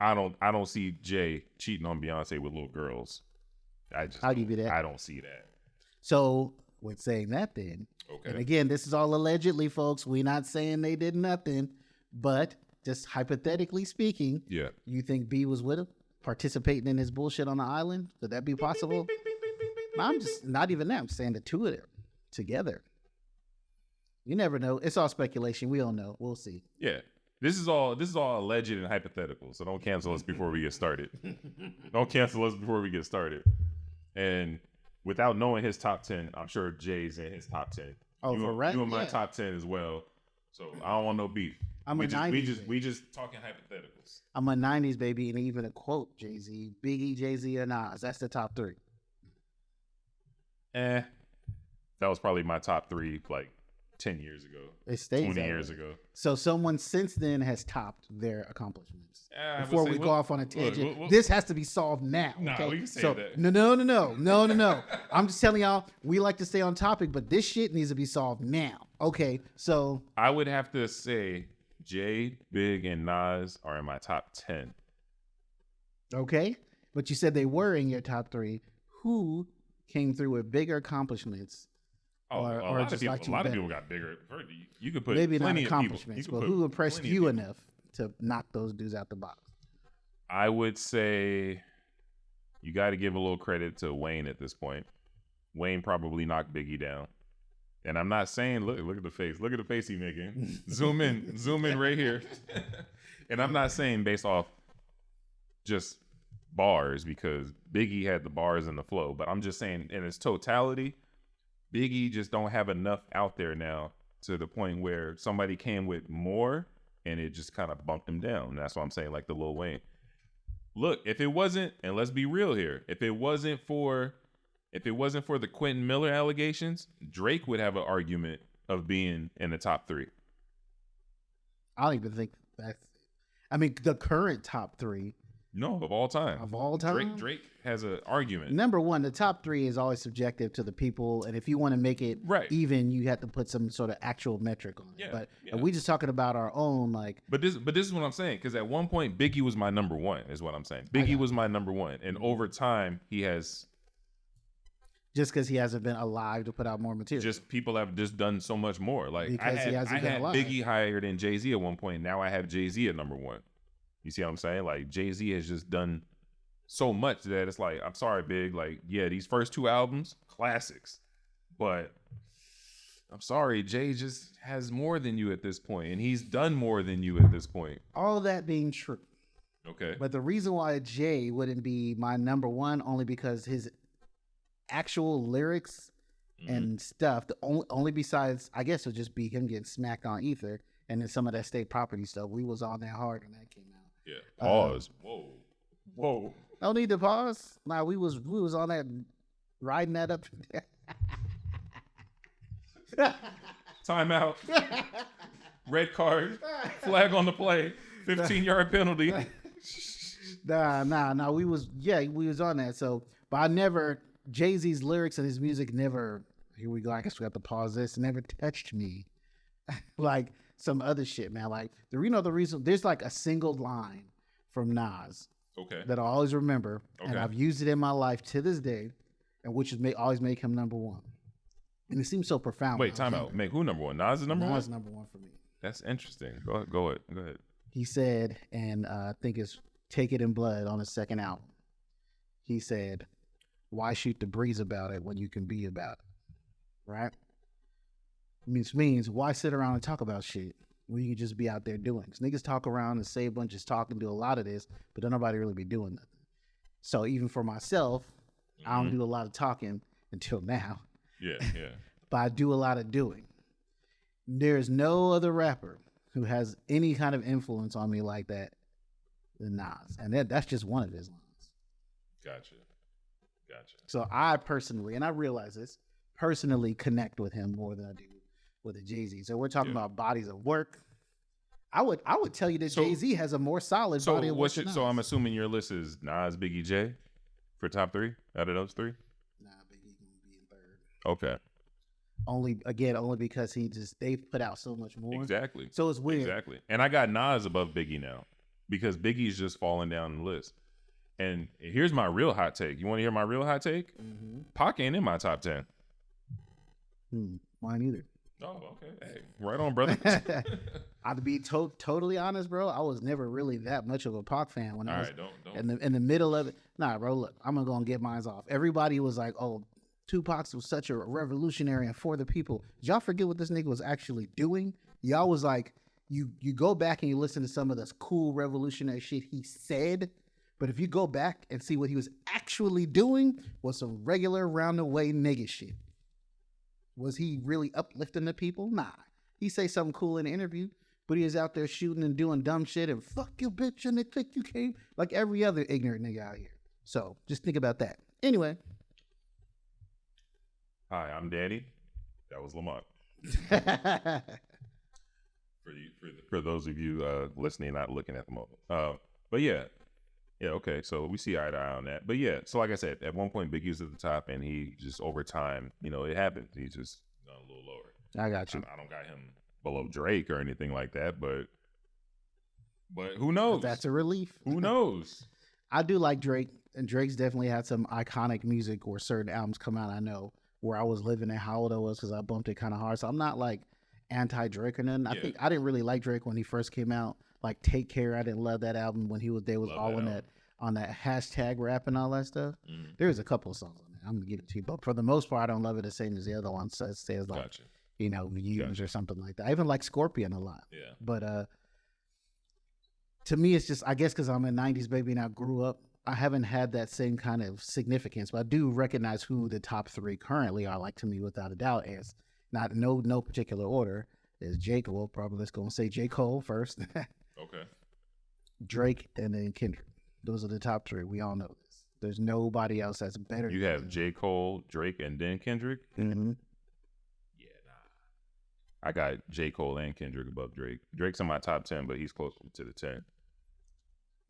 Speaker 1: I don't see Jay cheating on Beyonce with little girls. I'll give you that. I don't see that.
Speaker 2: So with saying that, then, and again, this is all allegedly, folks. We're not saying they did nothing, but just hypothetically speaking, you think B was with him, participating in his bullshit on the island? Could that be possible? I'm just not even that. I'm saying the two of them together. You never know. It's all speculation. We don't know. We'll see.
Speaker 1: Yeah. This is all alleged and hypothetical. So don't cancel us before we get started. Don't cancel us before we get started. And without knowing his top 10, I'm sure Jay's in his top 10.
Speaker 2: Oh,
Speaker 1: you,
Speaker 2: for right?
Speaker 1: You in my top 10 as well. So I don't want no beef. We just talking hypotheticals.
Speaker 2: I'm a 90s baby, and even a quote, Jay-Z, Biggie, Jay-Z, or Nas. That's the top 3.
Speaker 1: That was probably my top 3 like 10 years ago.
Speaker 2: It stays
Speaker 1: 20 years ago.
Speaker 2: So someone since then has topped their accomplishments. Before we go off on a tangent, this has to be solved now.
Speaker 1: Nah,
Speaker 2: okay?
Speaker 1: we can say that.
Speaker 2: No. I'm just telling y'all, we like to stay on topic, but this shit needs to be solved now. Okay, so
Speaker 1: I would have to say Jay, Big, and Nas are in my top 10.
Speaker 2: Okay, but you said they were in your top 3. Who came through with bigger accomplishments? Or
Speaker 1: a lot
Speaker 2: just
Speaker 1: of people got bigger. You could put
Speaker 2: maybe not
Speaker 1: plenty
Speaker 2: accomplishments, but who impressed you enough to knock those dudes out the box?
Speaker 1: I would say you got to give a little credit to Wayne at this point. Wayne probably knocked Biggie down. And I'm not saying look at the face. Look at the face he's making. Zoom in right here. And I'm not saying based off just bars, because Biggie had the bars and the flow, but I'm just saying in its totality, Biggie just don't have enough out there now to the point where somebody came with more and it just kind of bumped him down. That's why I'm saying like the Lil Wayne. Look, if it wasn't, and let's be real here, if it wasn't for the Quentin Miller allegations, Drake would have an argument of being in the top 3.
Speaker 2: I don't even think that's. I mean, the current top 3.
Speaker 1: No, of all time.
Speaker 2: Of all time?
Speaker 1: Drake has an argument.
Speaker 2: Number one, the top 3 is always subjective to the people. And if you want to make it even, you have to put some sort of actual metric on it. But if we just talking about our own, like.
Speaker 1: But this is what I'm saying. Because at one point, Biggie was my number 1, is what I'm saying. Biggie was my number 1. And over time, he has.
Speaker 2: Just because he hasn't been alive to put out more material.
Speaker 1: Just people have just done so much more. Like
Speaker 2: because
Speaker 1: I had Biggie higher than Jay-Z at one point. Now I have Jay-Z at number 1. You see what I'm saying? Like Jay-Z has just done so much that it's like, I'm sorry, Big. Like, yeah, these first 2 albums, classics. But I'm sorry, Jay just has more than you at this point, and he's done more than you at this point.
Speaker 2: All that being true.
Speaker 1: Okay.
Speaker 2: But the reason why Jay wouldn't be my number 1, only because his actual lyrics and stuff, the only besides, I guess, it'll just be him getting smacked on ether, and then some of that state property stuff. We was on that hard when that came out.
Speaker 1: Yeah. Pause. Whoa.
Speaker 2: No need to pause. Nah, we was on that, riding that up.
Speaker 1: Timeout. Red card. Flag on the play. 15-yard penalty.
Speaker 2: Nah. We was on that. So, but I never. Jay-Z's lyrics and his music never. Here we go. I guess we have to pause this. Never touched me. Like some other shit, man. Like the reason there's like a single line from Nas, that I always remember, and I've used it in my life to this day, and which is always make him number 1. And it seems so profound.
Speaker 1: Wait, time out. Make who number 1? Nas is number 1.
Speaker 2: Nas is number 1 for me.
Speaker 1: That's interesting. Go ahead.
Speaker 2: He said, and I think it's "Take It in Blood" on his second album. He said, "Why shoot the breeze about it when you can be about it?" Right? Means why sit around and talk about shit when you can just be out there doing? Because niggas talk around and say a bunch of talk and do a lot of this, but don't nobody really be doing nothing. So even for myself, I don't do a lot of talking until now.
Speaker 1: Yeah.
Speaker 2: But I do a lot of doing. There's no other rapper who has any kind of influence on me like that than Nas. And that's just one of his lines.
Speaker 1: Gotcha.
Speaker 2: So I personally, and I realize this, personally connect with him more than I do with a Jay-Z. So we're talking about bodies of work. I would tell you that Jay-Z has a more solid body of work.
Speaker 1: So I'm assuming your list is Nas, Biggie, Jay for top 3 out of those 3?
Speaker 2: Nah, Biggie gonna be in 3rd.
Speaker 1: Okay.
Speaker 2: Only because they've put out so much more.
Speaker 1: Exactly.
Speaker 2: So it's weird.
Speaker 1: Exactly. And I got Nas above Biggie now because Biggie's just falling down the list. And here's my real hot take. You want to hear my real hot take? Pac ain't in my top 10.
Speaker 2: Mine either.
Speaker 1: Oh, okay. Hey, right on, brother.
Speaker 2: I'd be totally honest, bro. I was never really that much of a Pac fan when I was
Speaker 1: don't.
Speaker 2: In the middle of it. Nah, bro, look, I'm gonna get mine off. Everybody was like, "Oh, Tupac was such a revolutionary and for the people." Did y'all forget what this nigga was actually doing? Y'all was like, you go back and you listen to some of this cool revolutionary shit he said, but if you go back and see what he was actually doing, was some regular round the way nigga shit. Was he really uplifting the people? Nah. He say something cool in the interview, but he is out there shooting and doing dumb shit and fuck you, bitch, and they think you came like every other ignorant nigga out here. So just think about that. Anyway.
Speaker 1: Hi, I'm Danny. That was Lamont. For those of you listening, not looking at the moment. But yeah, okay. So we see eye to eye on that. But yeah, so like I said, at one point Biggie was at the top, and he just over time, it happened. He's just gone a little lower.
Speaker 2: I got you.
Speaker 1: I don't got him below Drake or anything like that, but who knows?
Speaker 2: That's a relief.
Speaker 1: Who knows?
Speaker 2: I do like Drake, and Drake's definitely had some iconic music or certain albums come out. I know where I was living and how old I was because I bumped it kind of hard. So I'm not like anti-Drake or nothing. I think I didn't really like Drake when he first came out. Like Take Care, I didn't love that album when they was all on that hashtag rap and all that stuff. There's a couple of songs on there. I'm gonna give it to you, but for the most part, I don't love it the same as the other ones. So it says like, views or something like that. I even like Scorpion a lot.
Speaker 1: Yeah.
Speaker 2: But to me, it's just, I guess because I'm a 90s baby and I grew up, I haven't had that same kind of significance. But I do recognize who the top 3 currently are, like, to me, without a doubt, as not no particular order. There's J. Cole, probably let's go and say J. Cole first.
Speaker 1: Okay.
Speaker 2: Drake, and then Kendrick. Those are the top 3. We all know this. There's nobody else that's better.
Speaker 1: You have J. Cole, Drake, and then Kendrick?
Speaker 2: Mm-hmm.
Speaker 1: Yeah, nah. I got J. Cole and Kendrick above Drake. Drake's in my top 10, but he's closer to the 10.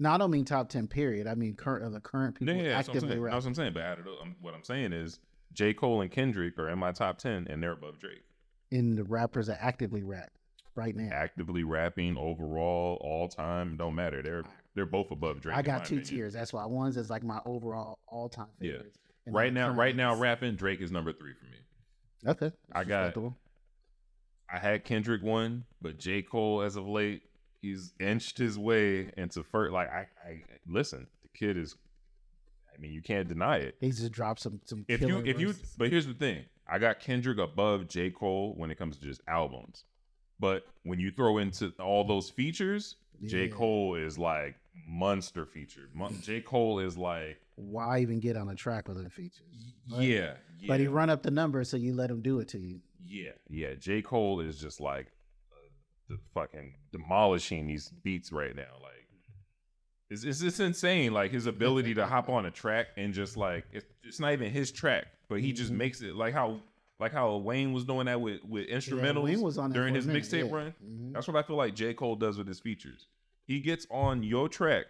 Speaker 2: No, I don't mean top 10, period. I mean the current people actively
Speaker 1: rap. That's what I'm saying. But what I'm saying is J. Cole and Kendrick are in my top 10, and they're above Drake.
Speaker 2: In the rappers that actively rap right now.
Speaker 1: Actively rapping overall, all time, don't matter. They're both above Drake.
Speaker 2: I got 2 tiers. That's why one's is like my overall all time favorites.
Speaker 1: Yeah. Right now, rapping, Drake is number 3 for me.
Speaker 2: Okay.
Speaker 1: I had Kendrick 1, but J. Cole as of late, he's inched his way into first. Like I listen, the kid is. I mean, you can't deny it.
Speaker 2: He just dropped some.
Speaker 1: But here's the thing: I got Kendrick above J. Cole when it comes to just albums. But when you throw into all those features, J. Cole is like monster feature. J. Cole is like,
Speaker 2: why even get on a track with the features?
Speaker 1: Right? Yeah.
Speaker 2: But he run up the numbers, so you let him do it to you.
Speaker 1: Yeah. J. Cole is just like the fucking demolishing these beats right now. Like, it's just insane. Like his ability to hop on a track and just like it's not even his track, but he just makes it like how Wayne was doing that with instrumentals
Speaker 2: Wayne was on
Speaker 1: during his mixtape run.
Speaker 2: Mm-hmm.
Speaker 1: That's what I feel like J. Cole does with his features. He gets on your track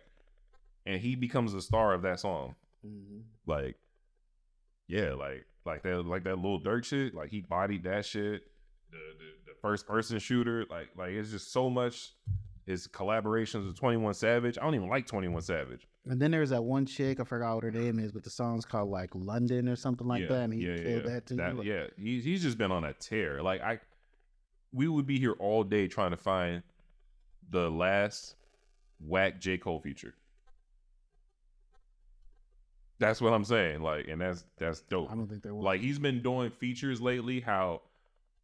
Speaker 1: and he becomes the star of that song.
Speaker 2: Mm-hmm.
Speaker 1: Like that Lil Durk shit. Like he bodied that shit. The first person shooter. Like it's just so much. His collaborations with 21 Savage. I don't even like 21 Savage.
Speaker 2: And then there's that one chick, I forgot what her name is, but the song's called like London or something like that. And he killed that too.
Speaker 1: He's just been on a tear. Like we would be here all day trying to find the last whack J. Cole feature. That's what I'm saying. Like, and that's dope.
Speaker 2: I don't think there was.
Speaker 1: Like he's been doing features lately. How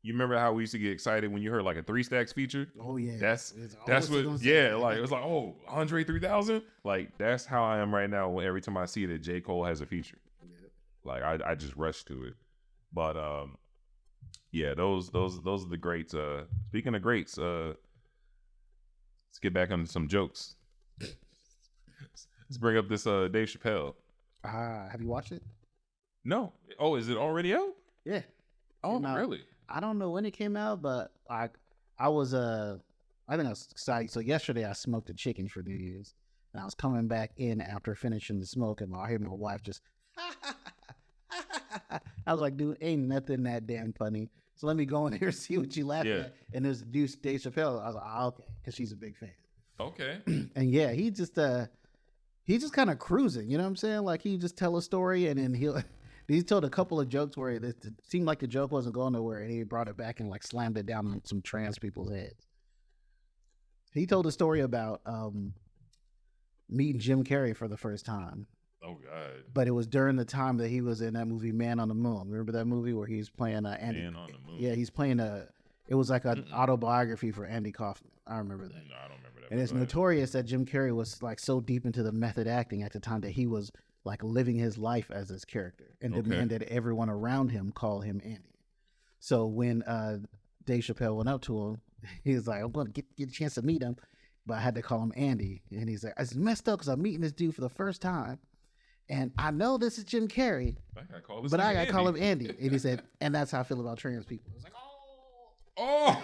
Speaker 1: you remember how we used to get excited when you heard like a 3 Stacks feature?
Speaker 2: Oh yeah,
Speaker 1: that's what. Yeah, like it was like, oh, Andre 3000. Like that's how I am right now. Every time I see that J. Cole has a feature, like I just rush to it. But those are the greats. Speaking of greats, let's get back onto some jokes. Let's bring up this Dave Chappelle.
Speaker 2: Have you watched it?
Speaker 1: No. Oh, is it already out?
Speaker 2: Yeah.
Speaker 1: Oh, really?
Speaker 2: I don't know when it came out, but I was I think I was excited. So yesterday I smoked a chicken for New Year's, and I was coming back in after finishing the smoke, and I heard my wife just. I was like, dude, ain't nothing that damn funny. So let me go in here and see what you laughing at. And there's a dude, Dave Chappelle. I was like, okay, because she's a big fan.
Speaker 1: Okay.
Speaker 2: And yeah, he's just kind of cruising. You know what I'm saying? Like he just tell a story, and then he told a couple of jokes where it seemed like the joke wasn't going nowhere, and he brought it back and like slammed it down on some trans people's heads. He told a story about meeting Jim Carrey for the first time.
Speaker 1: Oh God!
Speaker 2: But it was during the time that he was in that movie Man on the Moon. Remember that movie where he's playing Andy?
Speaker 1: Man on the Moon.
Speaker 2: Yeah, he's playing it was like an autobiography for Andy Kaufman. I remember that.
Speaker 1: No, I don't remember that.
Speaker 2: And it's notorious that Jim Carrey was like so deep into the method acting at the time that he was like living his life as his character and demanded everyone around him call him Andy. So when Dave Chappelle went up to him, he was like, I'm going to get a chance to meet him, but I had to call him Andy. And he's like, it's messed up because I'm meeting this dude for the first time. And I know this is Jim Carrey, but I got to call him Andy. And he said, and that's how I feel about trans people. I was like,
Speaker 1: oh.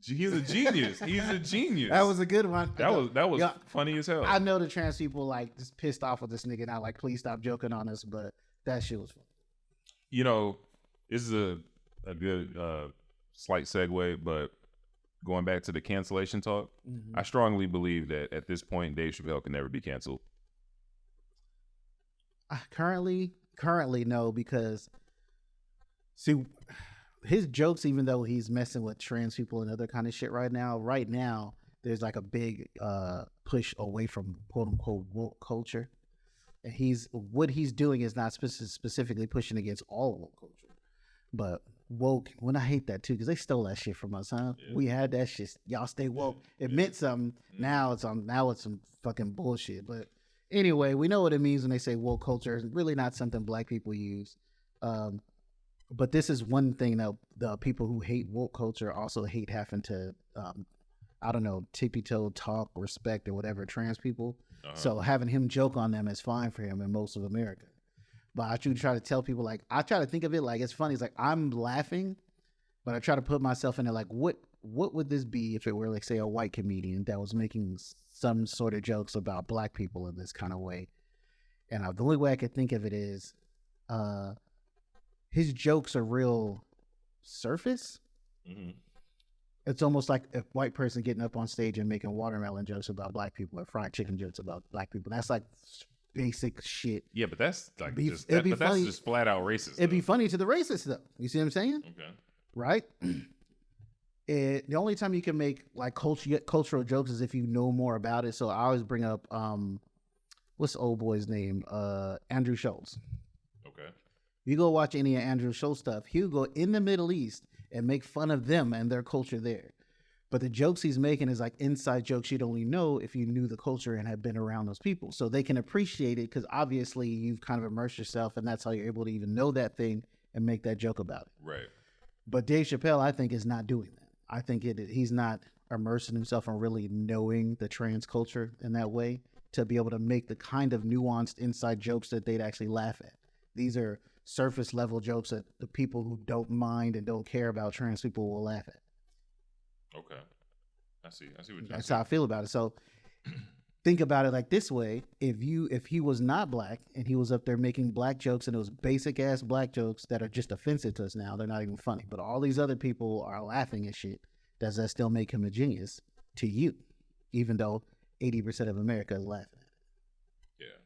Speaker 1: He's a genius. He's a genius.
Speaker 2: That was a good one.
Speaker 1: That was funny as hell.
Speaker 2: I know the trans people like just pissed off with this nigga now, like, please stop joking on us, but that shit was funny.
Speaker 1: You know, this is a good slight segue, but going back to the cancellation talk, I strongly believe that at this point, Dave Chappelle can never be canceled.
Speaker 2: Currently no, because see, his jokes, even though he's messing with trans people and other kind of shit right now, there's like a big push away from quote unquote woke culture. And what he's doing is not specifically pushing against all woke culture, but woke. When I hate that too, because they stole that shit from us, huh? Yeah. We had that shit. Y'all stay woke. It meant something. Now it's some fucking bullshit. But anyway, we know what it means when they say woke culture. It's really not something black people use. But this is one thing that the people who hate woke culture also hate having to, I don't know, tippy-toe talk, respect, or whatever trans people. So having him joke on them is fine for him in most of America. But I try to tell people, like, I try to think of it like it's funny. It's like I'm laughing, but I try to put myself in it like, what would this be if it were, like, say, a white comedian that was making some sort of jokes about black people in this kind of way? And the only way I could think of it is his jokes are real surface. Mm-hmm. It's almost like a white person getting up on stage and making watermelon jokes about black people or fried chicken jokes about black people. That's like basic shit.
Speaker 1: Yeah, but that's like that's just flat out racist.
Speaker 2: It'd be funny to the racists though. You see what I'm saying?
Speaker 1: Okay.
Speaker 2: Right? The only time you can make like cultural jokes is if you know more about it. So I always bring up what's the old boy's name? Andrew Schultz.
Speaker 1: Okay.
Speaker 2: You go watch any of Andrew Schultz stuff, he'll go in the Middle East and make fun of them and their culture there. But the jokes he's making is like inside jokes you'd only know if you knew the culture and had been around those people. So they can appreciate it because obviously you've kind of immersed yourself and that's how you're able to even know that thing and make that joke about it.
Speaker 1: Right.
Speaker 2: But Dave Chappelle, I think, is not doing that. I think he's not immersing himself in really knowing the trans culture in that way to be able to make the kind of nuanced inside jokes that they'd actually laugh at. These are surface level jokes that the people who don't mind and don't care about trans people will laugh at.
Speaker 1: Okay. I see what you're saying.
Speaker 2: That's how I feel about it. So think about it like this way. If he was not black and he was up there making black jokes and those basic ass black jokes that are just offensive to us now, they're not even funny. But all these other people are laughing at shit. Does that still make him a genius to you? Even though 80% of America is laughing at it.
Speaker 1: Yeah.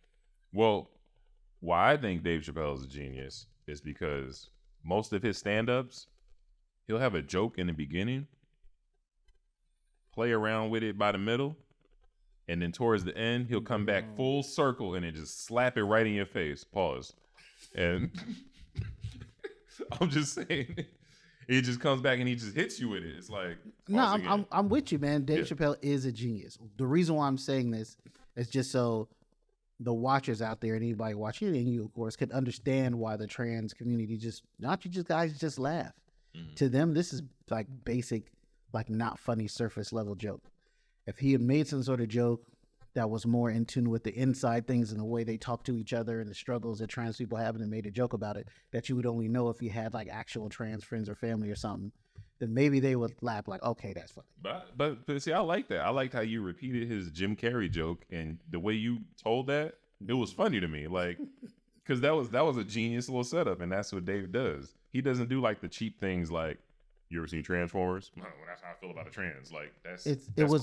Speaker 1: Well, why I think Dave Chappelle is a genius is because most of his stand-ups, he'll have a joke in the beginning, play around with it by the middle, and then towards the end, he'll come back full circle and then just slap it right in your face. Pause. And I'm just saying, he just comes back and he just hits you with it. It's like,
Speaker 2: no, I'm with you, man. Dave Chappelle is a genius. The reason why I'm saying this is just so the watchers out there and anybody watching it, and you, of course, can understand why the trans community guys just laugh. Mm-hmm. To them, this is like basic, like not funny surface level joke. If he had made some sort of joke that was more in tune with the inside things and the way they talk to each other and the struggles that trans people have, and made a joke about it that you would only know if you had like actual trans friends or family or something, then maybe they would laugh like, okay, that's funny.
Speaker 1: But see, I like that. I liked how you repeated his Jim Carrey joke, and the way you told that, it was funny to me. Like, because that was a genius little setup, and that's what Dave does. He doesn't do like the cheap things like, you ever seen Transformers? Well, that's how I feel about a trans. Like that's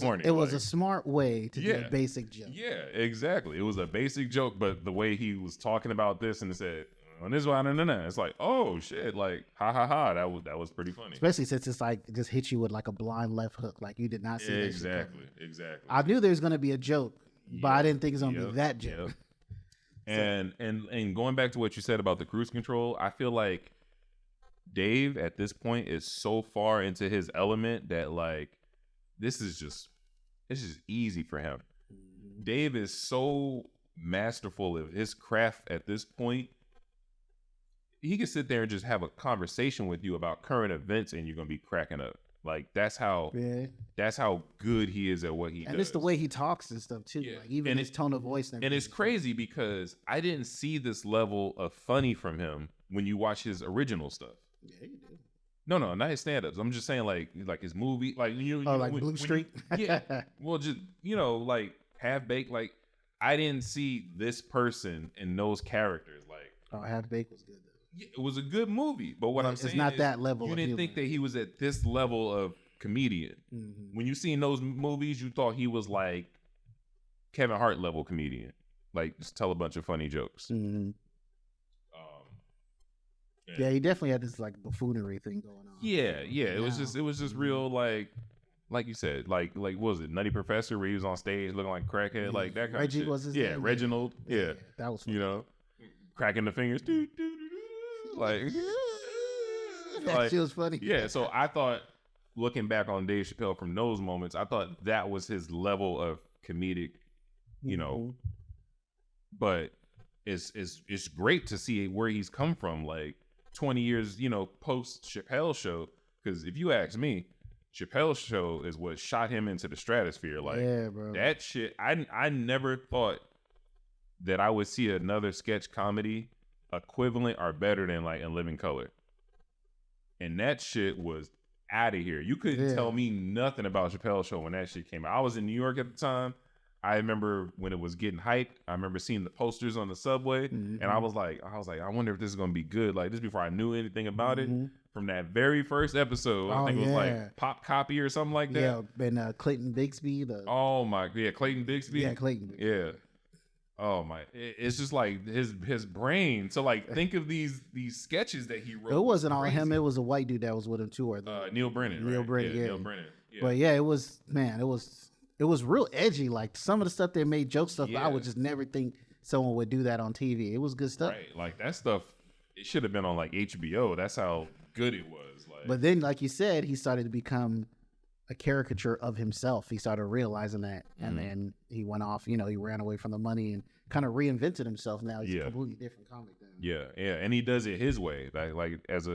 Speaker 1: corny.
Speaker 2: It was a smart way to do a basic joke.
Speaker 1: Yeah, exactly. It was a basic joke, but the way he was talking about this and it said, and this one, no. It's like, oh shit, like ha ha ha. That was pretty funny.
Speaker 2: Especially since it's like it just hits you with like a blind left hook, like you did not see that.
Speaker 1: Exactly.
Speaker 2: I knew there was gonna be a joke, but I didn't think it was gonna be that joke.
Speaker 1: And going back to what you said about the cruise control, I feel like Dave at this point is so far into his element that like it's just easy for him. Dave is so masterful of his craft at this point. He can sit there and just have a conversation with you about current events and you're gonna be cracking up. Like that's how good he is at what he does.
Speaker 2: And it's the way he talks and stuff too. Yeah. Like even his tone of voice
Speaker 1: and it's crazy because I didn't see this level of funny from him when you watch his original stuff.
Speaker 2: Yeah, you do.
Speaker 1: No, not his stand-ups. I'm just saying like his movie, like
Speaker 2: Blue Street.
Speaker 1: Well, just like Half Baked. Like I didn't see this person and those characters. Like
Speaker 2: Half Baked was good though.
Speaker 1: Yeah, it was a good movie, but what I'm saying
Speaker 2: it's not
Speaker 1: is
Speaker 2: that level.
Speaker 1: You didn't think that he was at this level of comedian. Mm-hmm. When you seen those movies, you thought he was like Kevin Hart level comedian, like just tell a bunch of funny jokes.
Speaker 2: Mm-hmm. Yeah, he definitely had this like buffoonery thing going on.
Speaker 1: Yeah. It was just real like like you said, like what was it, Nutty Professor, where he was on stage looking like a crackhead, like that kind
Speaker 2: Reggie
Speaker 1: of shit.
Speaker 2: was his
Speaker 1: yeah,
Speaker 2: name.
Speaker 1: Reginald. Yeah.
Speaker 2: That was funny.
Speaker 1: You know, cracking the fingers. Like,
Speaker 2: that shit was funny.
Speaker 1: Yeah, so I thought, looking back on Dave Chappelle from those moments, I thought that was his level of comedic, you know. But it's great to see where he's come from, like 20 years, you know, post Chappelle show. Because if you ask me, Chappelle's show is what shot him into the stratosphere. Like,
Speaker 2: yeah, bro.
Speaker 1: That shit, I never thought that I would see another sketch comedy equivalent or better than like In Living Color. And that shit was out of here. You couldn't tell me nothing about Chappelle's show when that shit came out. I was in New York at the time. I remember when it was getting hyped. I remember seeing the posters on the subway, and I was like, I wonder if this is gonna be good. Like, this before I knew anything about it. From that very first episode, I think it was like Pop Copy or something like that.
Speaker 2: Yeah, and Clayton Bigsby.
Speaker 1: Clayton Bigsby.
Speaker 2: Yeah, Clayton Bigsby.
Speaker 1: Yeah. Oh my! It's just like his brain. So like, think of these sketches that he wrote.
Speaker 2: It wasn't all him. It was a white dude that was with him too, or
Speaker 1: Neil Brennan.
Speaker 2: Neil
Speaker 1: right?
Speaker 2: Brennan. Yeah,
Speaker 1: Neil Brennan. Yeah.
Speaker 2: But yeah, it was it was real edgy. Like some of the stuff they made joke stuff. I would just never think someone would do that on TV. It was good stuff.
Speaker 1: Right, like that stuff. It should have been on like HBO. That's how good it was. Like,
Speaker 2: but then, like you said, he started to become a caricature of himself. He started realizing that, and then he went off. You know, he ran away from the money and kind of reinvented himself. Now he's a completely different comic.
Speaker 1: Yeah, and he does it his way. Like as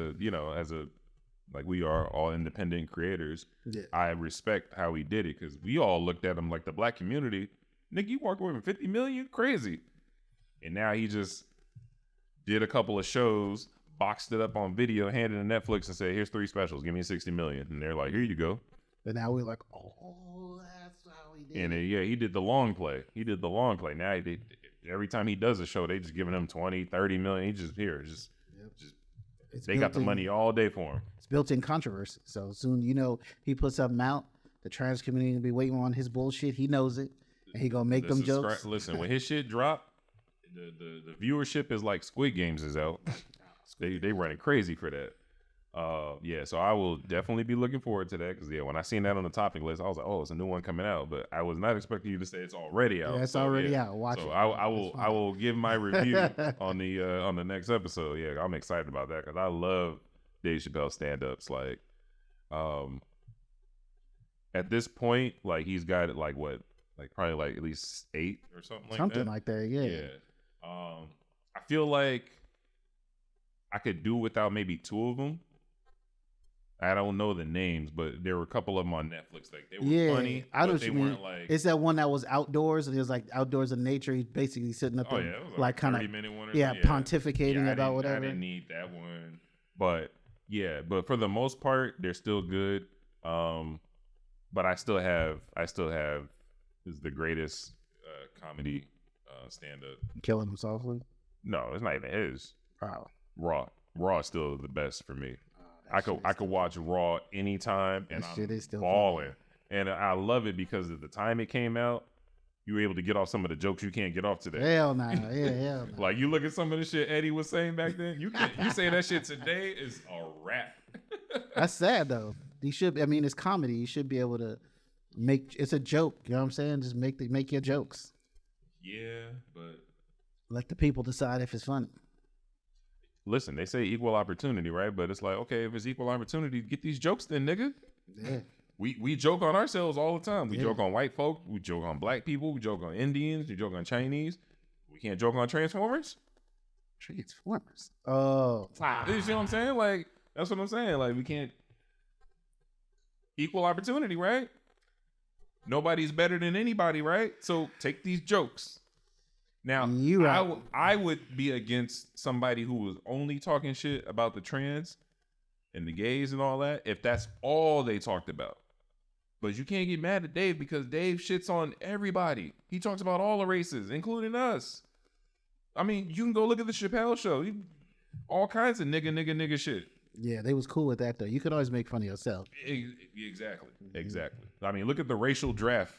Speaker 1: like we are all independent creators. Yeah. I respect how he did it because we all looked at him like the black community. Nigga, you walked away with 50 million? Crazy. And now he just did a couple of shows, boxed it up on video, handed it to Netflix and said, here's 3 specials, give me 60 million. And they're like, here you go.
Speaker 2: And now we're like, oh, that's how he did
Speaker 1: it. And he did the long play. Now every time he does a show, they just giving him 20, 30 million. He just they got the money all day for him.
Speaker 2: It's built-in controversy. So soon, he puts something out, the trans community will be waiting on his bullshit. He knows it, and he gonna make them jokes.
Speaker 1: Listen, when his shit drop, the viewership is like Squid Games is out. they running crazy for that. So I will definitely be looking forward to that because when I seen that on the topic list, I was like, oh, it's a new one coming out. But I was not expecting you to say it's already out.
Speaker 2: Yeah, it's already out. Watch it.
Speaker 1: I will give my review on the next episode. Yeah, I'm excited about that because I love Dave Chappelle stand-ups. Like, at this point, like he's got like what, like probably like at least 8 or something like that.
Speaker 2: Yeah.
Speaker 1: I feel like I could do without maybe 2 of them. I don't know the names, but there were a couple of them on Netflix. Like they were funny, but they weren't like.
Speaker 2: It's that one that was outdoors, and it was like outdoors in nature. He's basically sitting up there, like kind of
Speaker 1: 30-minute one.
Speaker 2: Pontificating about whatever.
Speaker 1: I didn't need that one, but for the most part, they're still good. But I still have is the greatest comedy stand-up.
Speaker 2: Killing Him Softly.
Speaker 1: No, it's not even his.
Speaker 2: Wow.
Speaker 1: Raw is still the best for me. I could watch Raw anytime, and I'm balling. And I love it because at the time it came out, you were able to get off some of the jokes you can't get off today.
Speaker 2: Hell no, hell no.
Speaker 1: Like you look at some of the shit Eddie was saying back then. You say that shit today is a wrap.
Speaker 2: That's sad though. You should. I mean, it's comedy. You should be able to make. It's a joke. You know what I'm saying? Just make your jokes.
Speaker 1: Yeah, but
Speaker 2: let the people decide if it's funny.
Speaker 1: Listen, they say equal opportunity, right? But it's like, okay, if it's equal opportunity, get these jokes then, nigga.
Speaker 2: Yeah.
Speaker 1: We joke on ourselves all the time. We joke on white folk. We joke on black people. We joke on Indians. We joke on Chinese. We can't joke on Transformers.
Speaker 2: Transformers. Oh.
Speaker 1: You see what I'm saying? Like, that's what I'm saying. Like, we can't. Equal opportunity, right? Nobody's better than anybody, right? So take these jokes. Now, I would be against somebody who was only talking shit about the trans and the gays and all that if that's all they talked about. But you can't get mad at Dave because Dave shits on everybody. He talks about all the races, including us. I mean, you can go look at the Chappelle show. All kinds of nigga shit.
Speaker 2: Yeah, they was cool with that, though. You could always make fun of yourself.
Speaker 1: Exactly. I mean, look at the racial draft.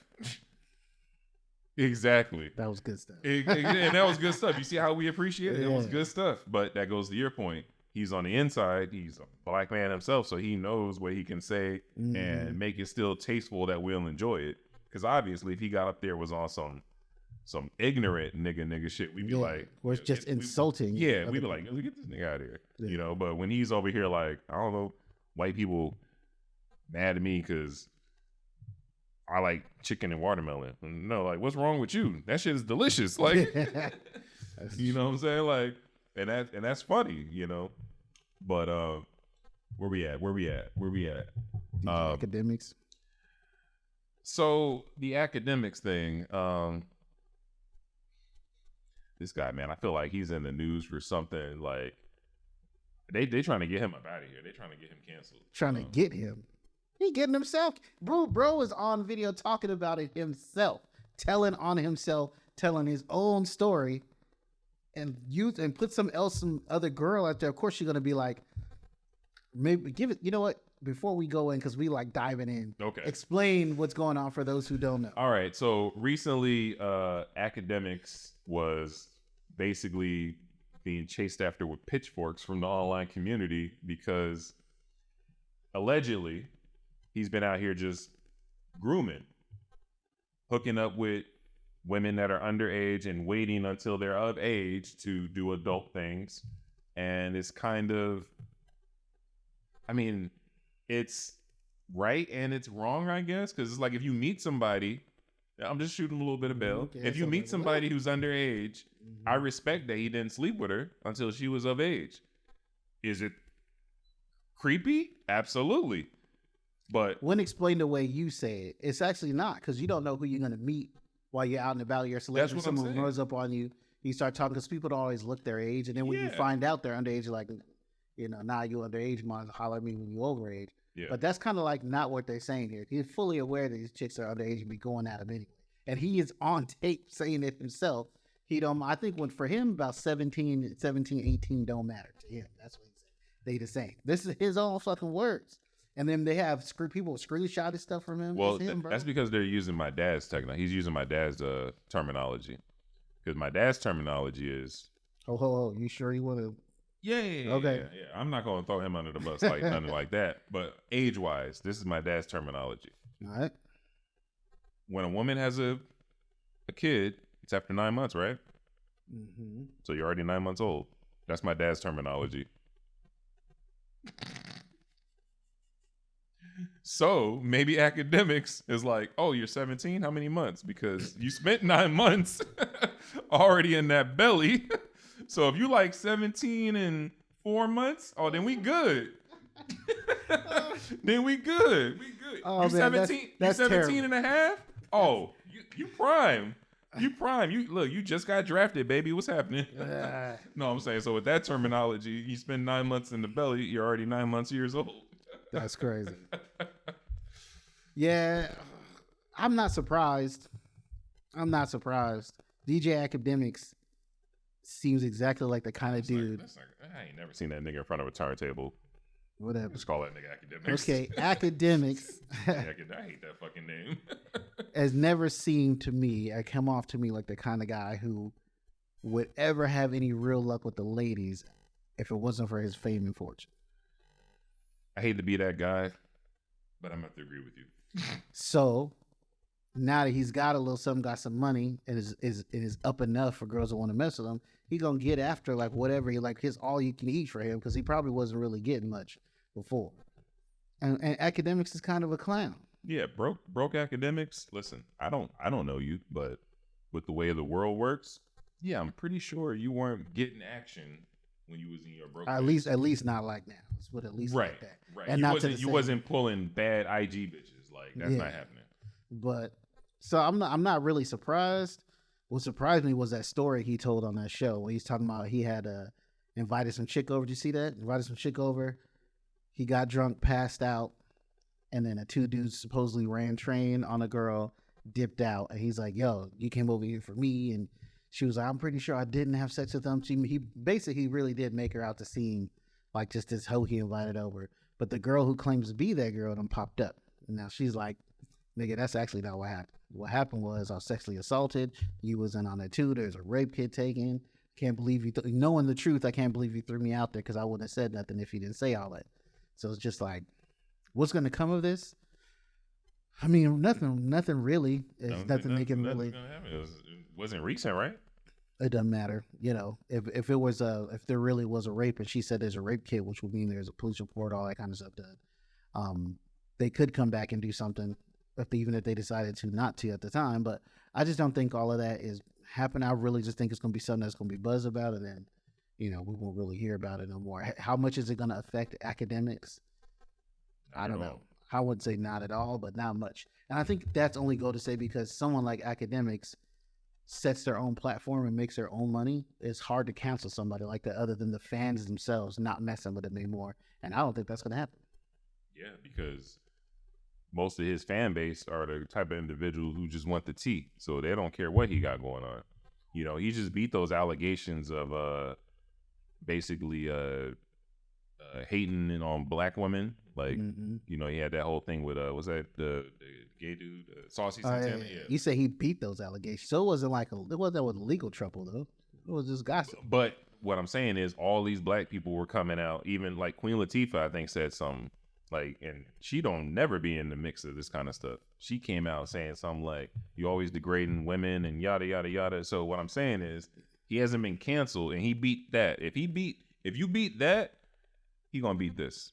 Speaker 1: Exactly.
Speaker 2: That was good stuff.
Speaker 1: And that was good stuff. You see how we appreciate it? It was good stuff. But that goes to your point. he's on the inside. He's a black man himself, so he knows what he can say and make it still tasteful that we'll enjoy it. Because obviously, if he got up there was on some ignorant nigga shit, we'd be like,
Speaker 2: or it's just insulting.
Speaker 1: We'd be like, get this nigga out of here, you know. But when he's over here, like, I don't know, white people mad at me because I like chicken and watermelon. No, like, what's wrong with you? That shit is delicious. Like, you know what I'm saying? Like, and that's funny, you know. But where we at?
Speaker 2: Akademiks.
Speaker 1: So the Akademiks thing, this guy, man, I feel like he's in the news for something. Like they trying to get him up out of here. They trying to get him canceled.
Speaker 2: Trying to get him. He getting himself. Bro is on video talking about it himself, telling his own story, and put some other girl out there. Of course, you're gonna be like, maybe give it. You know what? Before we go in, because we like diving in.
Speaker 1: Okay.
Speaker 2: Explain what's going on for those who don't know.
Speaker 1: All right. So recently, Akademiks was basically being chased after with pitchforks from the online community because allegedly he's been out here just grooming, hooking up with women that are underage and waiting until they're of age to do adult things. And it's kind of, I mean, it's right and it's wrong, I guess, because it's like if you meet somebody, I'm just shooting a little bit of bail. Okay, if you meet somebody who's underage, I respect that he didn't sleep with her until she was of age. Is it creepy? Absolutely. But
Speaker 2: when explained the way you say it, it's actually not, because you don't know who you're going to meet while you're out and about. You're selecting someone runs up on you. You start talking, because people don't always look their age. And then when you find out they're underage, you're like, you know, now you underage, might holler at me when you overage. Yeah. But that's kind of like not what they're saying here. He's fully aware that these chicks are underage and be going at him anyway. And he is on tape saying it himself. He don't, I think for him, about 17, 18 don't matter to him. That's what he said. They the same. This is his own fucking words. And then they have people screenshotted stuff from him.
Speaker 1: Well, that's because they're using my dad's technology. He's using my dad's terminology. Because my dad's terminology is...
Speaker 2: Oh, you sure you want to...
Speaker 1: Yeah. Okay. Yeah. I'm not going to throw him under the bus like nothing like that. But age-wise, this is my dad's terminology.
Speaker 2: All right.
Speaker 1: When a woman has a kid, it's after 9 months, right?
Speaker 2: Mm-hmm.
Speaker 1: So you're already 9 months old. That's my dad's terminology. So maybe Akademiks is like, oh, you're 17? How many months? Because you spent 9 months already in that belly. So if you like 17 and 4 months, oh, then we good. Then we good.
Speaker 2: Oh,
Speaker 1: you 17,
Speaker 2: that's
Speaker 1: you 17
Speaker 2: terrible.
Speaker 1: and a half? Oh, you prime. You prime. You just got drafted, baby. What's happening? No, I'm saying, so with that terminology, you spend 9 months in the belly, you're already 9 months years old.
Speaker 2: That's crazy. Yeah, I'm not surprised. DJ Akademiks seems exactly like the kind of dude.
Speaker 1: I ain't never seen that nigga in front of a turntable.
Speaker 2: Whatever.
Speaker 1: Just call that nigga Akademiks.
Speaker 2: Okay, Akademiks.
Speaker 1: I hate that fucking name.
Speaker 2: Has never seemed to me, come off to me like the kind of guy who would ever have any real luck with the ladies if it wasn't for his fame and fortune.
Speaker 1: I hate to be that guy, but I'm going to have to agree with you.
Speaker 2: So now that he's got a little something, got some money, and is up enough for girls that want to mess with him, he gonna get after like whatever he like his all you can eat for him, because he probably wasn't really getting much before. And Akademiks is kind of a clown.
Speaker 1: Yeah, broke Akademiks. Listen, I don't know you, but with the way the world works, yeah, I'm pretty sure you weren't getting action when you was in your broke.
Speaker 2: At least not like now. It's what at least
Speaker 1: right,
Speaker 2: like that.
Speaker 1: Right.
Speaker 2: And
Speaker 1: you wasn't pulling bad IG bitches. Like that's not happening.
Speaker 2: But so I'm not really surprised. What surprised me was that story he told on that show where he's talking about he had invited some chick over. Did you see that? Invited some chick over. He got drunk, passed out, and then 2 dudes supposedly ran train on a girl, dipped out, and he's like, "Yo, you came over here for me," and she was like, "I'm pretty sure I didn't have sex with him." He basically really did make her out to seem like just this hoe he invited over. But the girl who claims to be that girl then popped up. And now she's like, "Nigga, that's actually not what happened. What happened was I was sexually assaulted. You was in on it too. There's a rape kit taken. can't believe you, knowing the truth, I can't believe you threw me out there because I wouldn't have said nothing if he didn't say all that. So it's just like, what's going to come of this? I mean, nothing really. It's nothing they can really.
Speaker 1: It wasn't recent, right?
Speaker 2: It doesn't matter. If there really was a rape and she said there's a rape kit, which would mean there's a police report, all that kind of stuff done. They could come back and do something, even if they decided to not to at the time. But I just don't think all of that is happening. I really just think it's going to be something that's going to be buzz about, and then, we won't really hear about it no more. How much is it going to affect academics? I don't know. I would say not at all, but not much. And I think that's only go to say because someone like Akademiks sets their own platform and makes their own money. It's hard to cancel somebody like that other than the fans themselves not messing with him anymore. And I don't think that's going to happen.
Speaker 1: Yeah, because most of his fan base are the type of individuals who just want the tea. So they don't care what he got going on. He just beat those allegations of basically hating on black women. Like, he had that whole thing with was that the gay dude, Saucy Santana? Yeah.
Speaker 2: You say he beat those allegations. So it wasn't with legal trouble though. It was just gossip.
Speaker 1: But what I'm saying is all these black people were coming out, even like Queen Latifah, I think, said something like, and she don't never be in the mix of this kind of stuff. She came out saying something like, you always degrading women and yada, yada, yada. So what I'm saying is he hasn't been canceled and he beat that. If you beat that, he gonna beat this.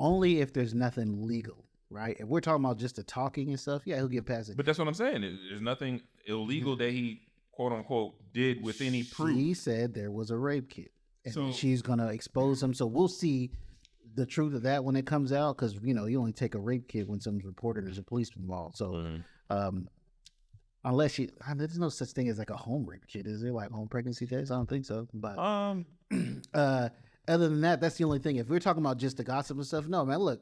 Speaker 2: Only if there's nothing legal, right? If we're talking about just the talking and stuff, yeah, he'll get past it.
Speaker 1: But that's what I'm saying. There's nothing illegal that he, quote unquote, did with any proof.
Speaker 2: He said there was a rape kit, and she's gonna expose him. So we'll see the truth of that when it comes out, because you only take a rape kit when someone's reported there's a police involved. So unless there's no such thing as like a home rape kit, is there? Like home pregnancy test? I don't think so. But other than that, that's the only thing. If we're talking about just the gossip and stuff, no, man, look,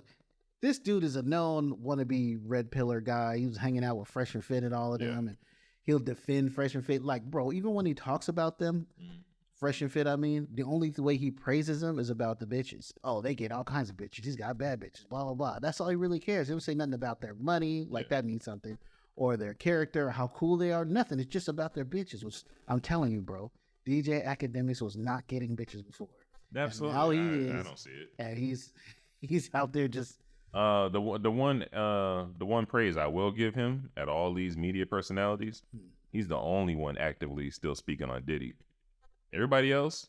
Speaker 2: this dude is a known wannabe red pillar guy. He was hanging out with Fresh and Fit and all of them, and he'll defend Fresh and Fit. Like, bro, even when he talks about them, Fresh and Fit, the only way he praises them is about the bitches. Oh, they get all kinds of bitches. He's got bad bitches, blah, blah, blah. That's all he really cares. He don't say nothing about their money, like that means something, or their character, how cool they are. Nothing. It's just about their bitches, which I'm telling you, bro, DJ Akademiks was not getting bitches before.
Speaker 1: Absolutely.
Speaker 2: Now he is.
Speaker 1: I don't see it.
Speaker 2: And he's out there just.
Speaker 1: The one praise I will give him at all these media personalities, he's the only one actively still speaking on Diddy. Everybody else,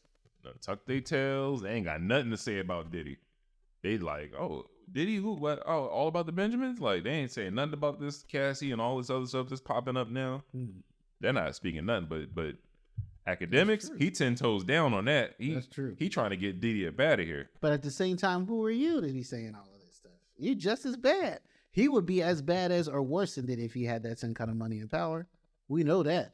Speaker 1: tuck their tails. They ain't got nothing to say about Diddy. They like, oh, Diddy, who? What? Oh, all about the Benjamins? Like, they ain't saying nothing about this Cassie and all this other stuff that's popping up now. They're not speaking nothing, but Akademiks, he 10 toes down on that. That's true. He trying to get Diddy up out of here.
Speaker 2: But at the same time, who are you to be saying all of this stuff? You're just as bad. He would be as bad as or worse than Diddy if he had that same kind of money and power. We know that.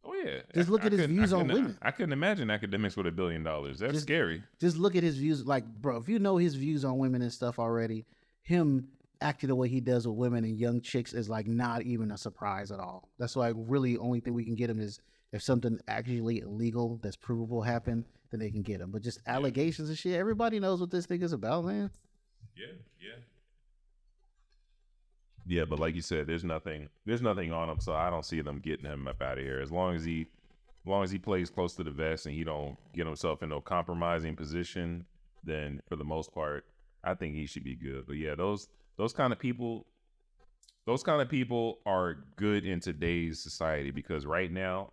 Speaker 1: Oh yeah.
Speaker 2: Just look at his views on women.
Speaker 1: I couldn't imagine Akademiks with $1 billion. That's scary.
Speaker 2: Just look at his views. Like, bro, if you know his views on women and stuff already, him acting the way he does with women and young chicks is like not even a surprise at all. That's why really only thing we can get him is if something actually illegal that's provable happened, then they can get him. But just allegations and shit, everybody knows what this thing is about, man.
Speaker 1: Yeah, but like you said, there's nothing on him, so I don't see them getting him up out of here. As long as he plays close to the vest and he don't get himself in no compromising position, then for the most part, I think he should be good. But yeah, those kind of people are good in today's society because right now,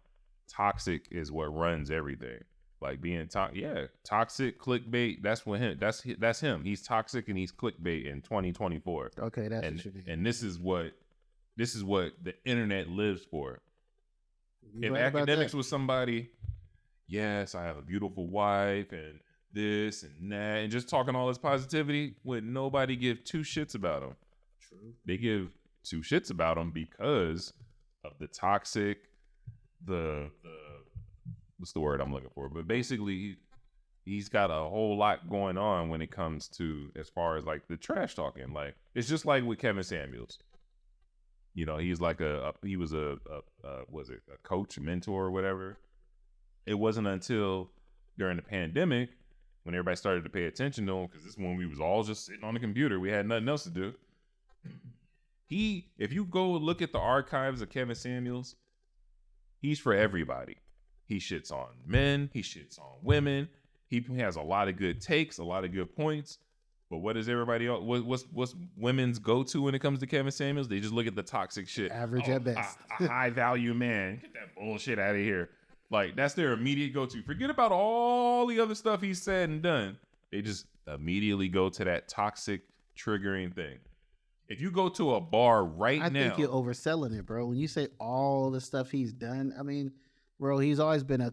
Speaker 1: toxic is what runs everything. Like being toxic, clickbait. That's him. He's toxic and he's clickbait in 2024.
Speaker 2: Okay, that's what should be.
Speaker 1: And this is what the internet lives for.
Speaker 2: You're
Speaker 1: if
Speaker 2: right
Speaker 1: Akademiks was somebody, yes, I have a beautiful wife and this and that, and just talking all this positivity, would nobody give two shits about him?
Speaker 2: True.
Speaker 1: They give two shits about him because of the toxic, the what's the word I'm looking for? But basically, he's got a whole lot going on when it comes to as far as like the trash talking. Like it's just like with Kevin Samuels. He's like he was a coach, a mentor, or whatever. It wasn't until during the pandemic when everybody started to pay attention to him, because this is when we was all just sitting on the computer. We had nothing else to do. If you go look at the archives of Kevin Samuels, He's for everybody. He shits on men. He shits on women. He has a lot of good takes, a lot of good points. But what is everybody else? What's women's go-to when it comes to Kevin Samuels? They just look at the toxic shit.
Speaker 2: Average at best.
Speaker 1: A high value man. Get that bullshit out of here. Like, that's their immediate go-to. Forget about all the other stuff he's said and done. They just immediately go to that toxic, triggering thing. If you go to a bar right now, I
Speaker 2: think you're overselling it, bro. When you say all the stuff he's done, I mean, bro, he's always been a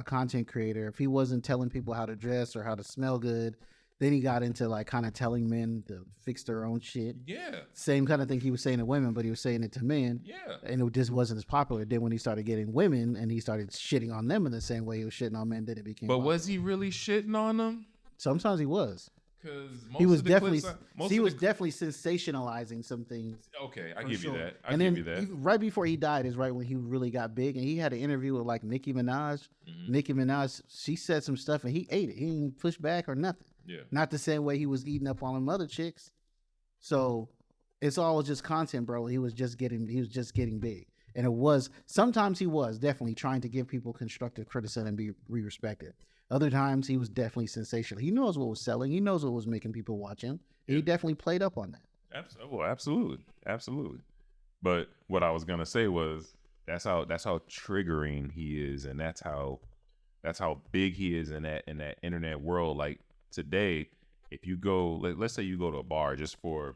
Speaker 2: content creator. If he wasn't telling people how to dress or how to smell good, then he got into like kind of telling men to fix their own shit.
Speaker 1: Yeah.
Speaker 2: Same kind of thing he was saying to women, but he was saying it to men.
Speaker 1: Yeah.
Speaker 2: And it just wasn't as popular. Then when he started getting women and he started shitting on them in the same way he was shitting on men, then it became
Speaker 1: But was he really shitting on them?
Speaker 2: Sometimes he was.
Speaker 1: Because
Speaker 2: he was definitely sensationalizing some things.
Speaker 1: Okay, I give you that.
Speaker 2: I give you that. Right before he died is right when he really got big, and he had an interview with like Nicki Minaj. Mm-hmm. Nicki Minaj, she said some stuff, and he ate it. He didn't push back or nothing.
Speaker 1: Yeah.
Speaker 2: Not the same way he was eating up on them other chicks. So it's all just content, bro. He was just getting big, and it was sometimes he was definitely trying to give people constructive criticism and be respected. Other times, he was definitely sensational. He knows what was selling. He knows what was making people watch him. Yeah. He definitely played up on that.
Speaker 1: Absolutely. But what I was gonna say was that's how triggering he is, and that's how big he is in that internet world. Like today, if you go, let's say you go to a bar just for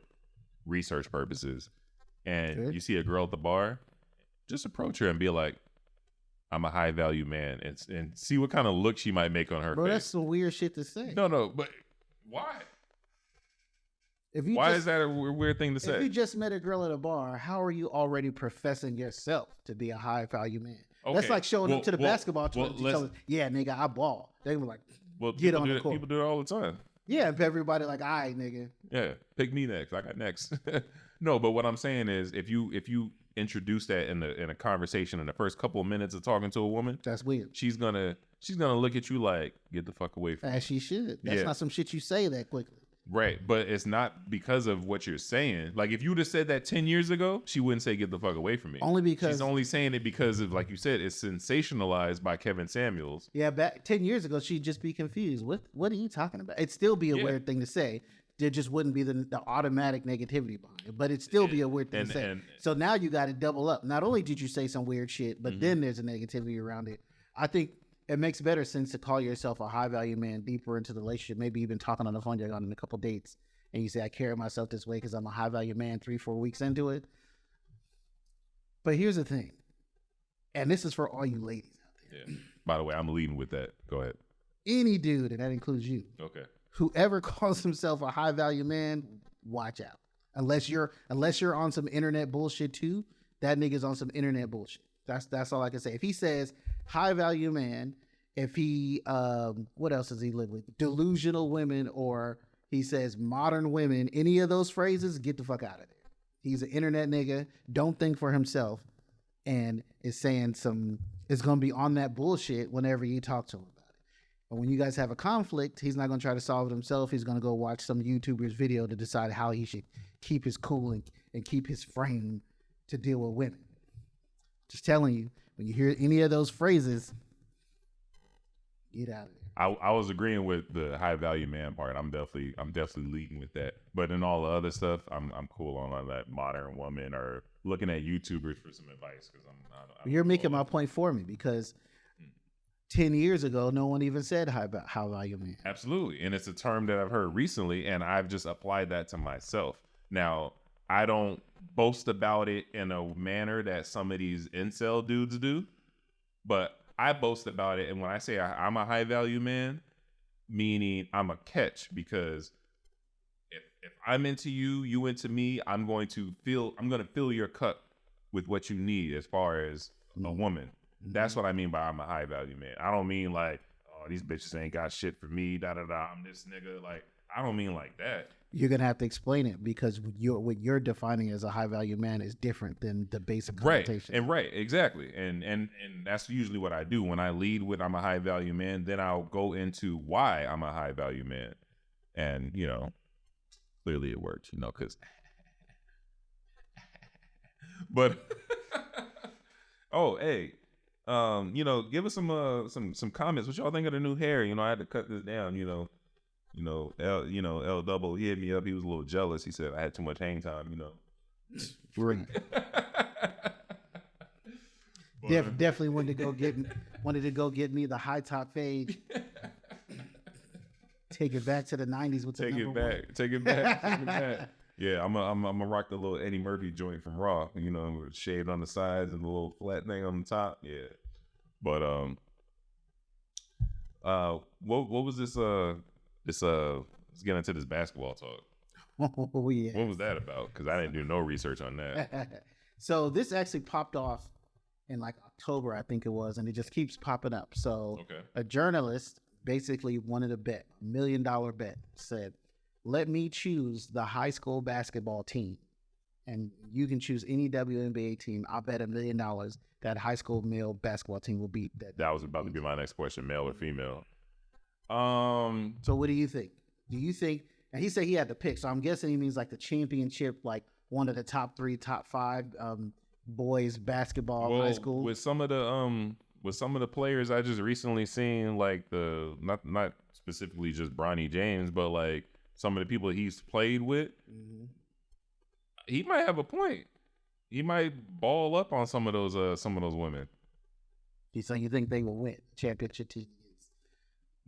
Speaker 1: research purposes, and you see a girl at the bar, just approach her and be like, I'm a high value man, and see what kind of look she might make on her face.
Speaker 2: That's some weird shit to say.
Speaker 1: No, but why? Why is that a weird thing to say?
Speaker 2: If you just met a girl at a bar, how are you already professing yourself to be a high value man? Okay. That's like showing up to the basketball tournament. Yeah, nigga, I ball. They were like, get on the court.
Speaker 1: People do it all the time.
Speaker 2: Yeah, if everybody like, all right, nigga.
Speaker 1: Yeah, pick me next. I got next. No, but what I'm saying is, if you introduce that in a conversation in the first couple of minutes of talking to a woman,
Speaker 2: that's weird.
Speaker 1: She's gonna look at you like, get the fuck away from me.
Speaker 2: As she should. That's not some shit you say that quickly.
Speaker 1: Right, but it's not because of what you're saying. Like, if you would have said that 10 years ago, she wouldn't say, get the fuck away from me.
Speaker 2: Only because
Speaker 1: she's only saying it because of, like you said, it's sensationalized by Kevin Samuels.
Speaker 2: Yeah, back 10 years ago, she'd just be confused. What are you talking about? It'd still be a weird thing to say. There just wouldn't be the automatic negativity behind it, but it'd still be a weird thing to say. So now you got to double up. Not only did you say some weird shit, but then there's a negativity around it. I think it makes better sense to call yourself a high value man deeper into the relationship. Maybe you've been talking on the phone, you're going on a couple dates, and you say, I carry myself this way because I'm a high value man 3-4 weeks into it. But here's the thing, and this is for all you ladies out there.
Speaker 1: Yeah. By the way, I'm leading with that. Go ahead.
Speaker 2: Any dude, and that includes you.
Speaker 1: Okay.
Speaker 2: Whoever calls himself a high value man, watch out. Unless you're on some internet bullshit too, that nigga's on some internet bullshit. That's all I can say. If he says high value man, if he what else does he live with? Delusional women, or he says modern women, any of those phrases, get the fuck out of there. He's an internet nigga, don't think for himself, and is saying it's gonna be on that bullshit whenever you talk to him about it. But when you guys have a conflict, he's not gonna try to solve it himself. He's gonna go watch some YouTuber's video to decide how he should keep his cool and keep his frame to deal with women. Just telling you, when you hear any of those phrases, get out of there.
Speaker 1: I was agreeing with the high value man part. I'm definitely leading with that. But in all the other stuff, I'm cool on that modern woman or looking at YouTubers for some advice because
Speaker 2: you're making my point for me because 10 years ago, no one even said high value man.
Speaker 1: Absolutely, and it's a term that I've heard recently, and I've just applied that to myself. Now, I don't boast about it in a manner that some of these incel dudes do, but I boast about it. And when I say I'm a high value man, meaning I'm a catch, because if I'm into you, you into me, I'm going to fill your cup with what you need as far as a woman. Mm-hmm. That's what I mean by I'm a high value man. I don't mean like, oh, these bitches ain't got shit for me, I'm this nigga. Like, I don't mean like that.
Speaker 2: You're gonna have to explain it because what you're defining as a high value man is different than the basic connotation.
Speaker 1: Right, exactly. And that's usually what I do when I lead with I'm a high value man. Then I'll go into why I'm a high value man, and clearly it worked, because. But oh, hey, Give us some comments. What y'all think of the new hair? I had to cut this down. L double. He hit me up. He was a little jealous. He said I had too much hang time.
Speaker 2: Right. Definitely wanted to go get me the high top fade. Take it back to the 90s with the
Speaker 1: Take it back. Yeah, I'm gonna rock the little Eddie Murphy joint from Raw. With shade on the sides and the little flat thing on the top. Yeah, but what was this? Let's get into this basketball talk.
Speaker 2: Oh yeah.
Speaker 1: What was that about? Because I didn't do no research on that.
Speaker 2: So this actually popped off in like October, I think it was, and it just keeps popping up. So A journalist basically wanted a bet, $1 million bet, said, let me choose the high school basketball team, and you can choose any WNBA team. I'll bet $1 million that high school male basketball team will beat that.
Speaker 1: That was about to be my next question, male or female.
Speaker 2: So what do you think? Do you think, and he said he had to pick, so I'm guessing he means like the championship, like one of the top 3, top 5 boys basketball high school.
Speaker 1: With some of the players I just recently seen, like not specifically just Bronny James, but like some of the people he's played with, he might have a point. He might ball up on some of those women.
Speaker 2: So you think they will win championship team?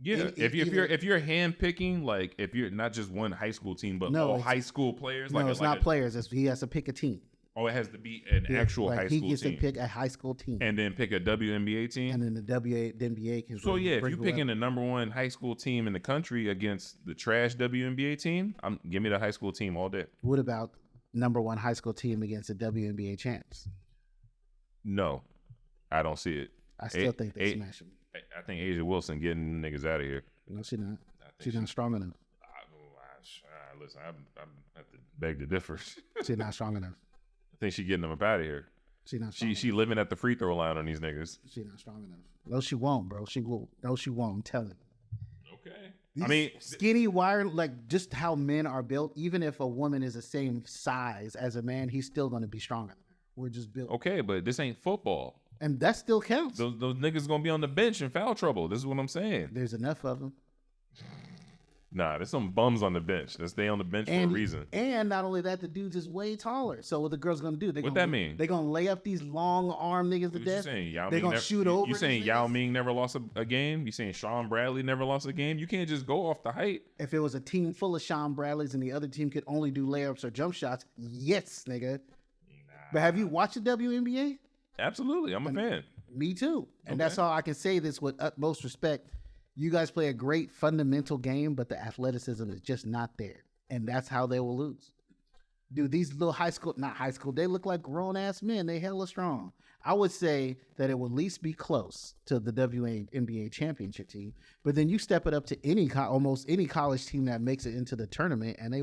Speaker 1: Yeah, if you're handpicking, like if you're not just one high school team, but all high school players.
Speaker 2: No, it's not players. He has to pick a team.
Speaker 1: Oh, it has to be an actual high school team.
Speaker 2: He gets to pick a high school team.
Speaker 1: And then pick a WNBA team?
Speaker 2: And then the WNBA can...
Speaker 1: So, yeah, if you're picking the number 1 high school team in the country against the trash WNBA team, give me the high school team all day.
Speaker 2: What about number 1 high school team against the WNBA champs?
Speaker 1: No, I don't see it.
Speaker 2: I still think they smash them.
Speaker 1: I think Asia Wilson getting niggas out of here.
Speaker 2: No, she's not. She's not strong enough.
Speaker 1: Listen, I have to beg to differ.
Speaker 2: She's not strong enough.
Speaker 1: I think she getting them up out of here.
Speaker 2: She not strong
Speaker 1: she living at the free throw line on these niggas.
Speaker 2: She not strong enough. No, she won't, bro. She will. No, she won't. I'm telling you.
Speaker 1: Okay.
Speaker 2: Skinny wire, like just how men are built. Even if a woman is the same size as a man, he's still going to be stronger than her. We're just built.
Speaker 1: Okay, but this ain't football.
Speaker 2: And that still counts.
Speaker 1: Those niggas gonna be on the bench in foul trouble. This is what I'm saying.
Speaker 2: There's enough of them.
Speaker 1: Nah, there's some bums on the bench. They stay on the bench for a reason.
Speaker 2: And not only that, the dude's is way taller. So what the girls gonna do?
Speaker 1: What that mean?
Speaker 2: They're gonna lay up these long arm niggas to death. They're gonna shoot over.
Speaker 1: You saying Yao Ming never lost a game? You saying Sean Bradley never lost a game? You can't just go off the height.
Speaker 2: If it was a team full of Sean Bradleys and the other team could only do layups or jump shots, yes, nigga. Nah. But have you watched the WNBA?
Speaker 1: Absolutely, I'm a fan.
Speaker 2: Me too. And that's all I can say this with utmost respect. You guys play a great fundamental game, but the athleticism is just not there. And that's how they will lose. Dude, these little not high school, they look like grown-ass men. They hella strong. I would say that it will at least be close to the WNBA championship team. But then you step it up to almost any college team that makes it into the tournament, and they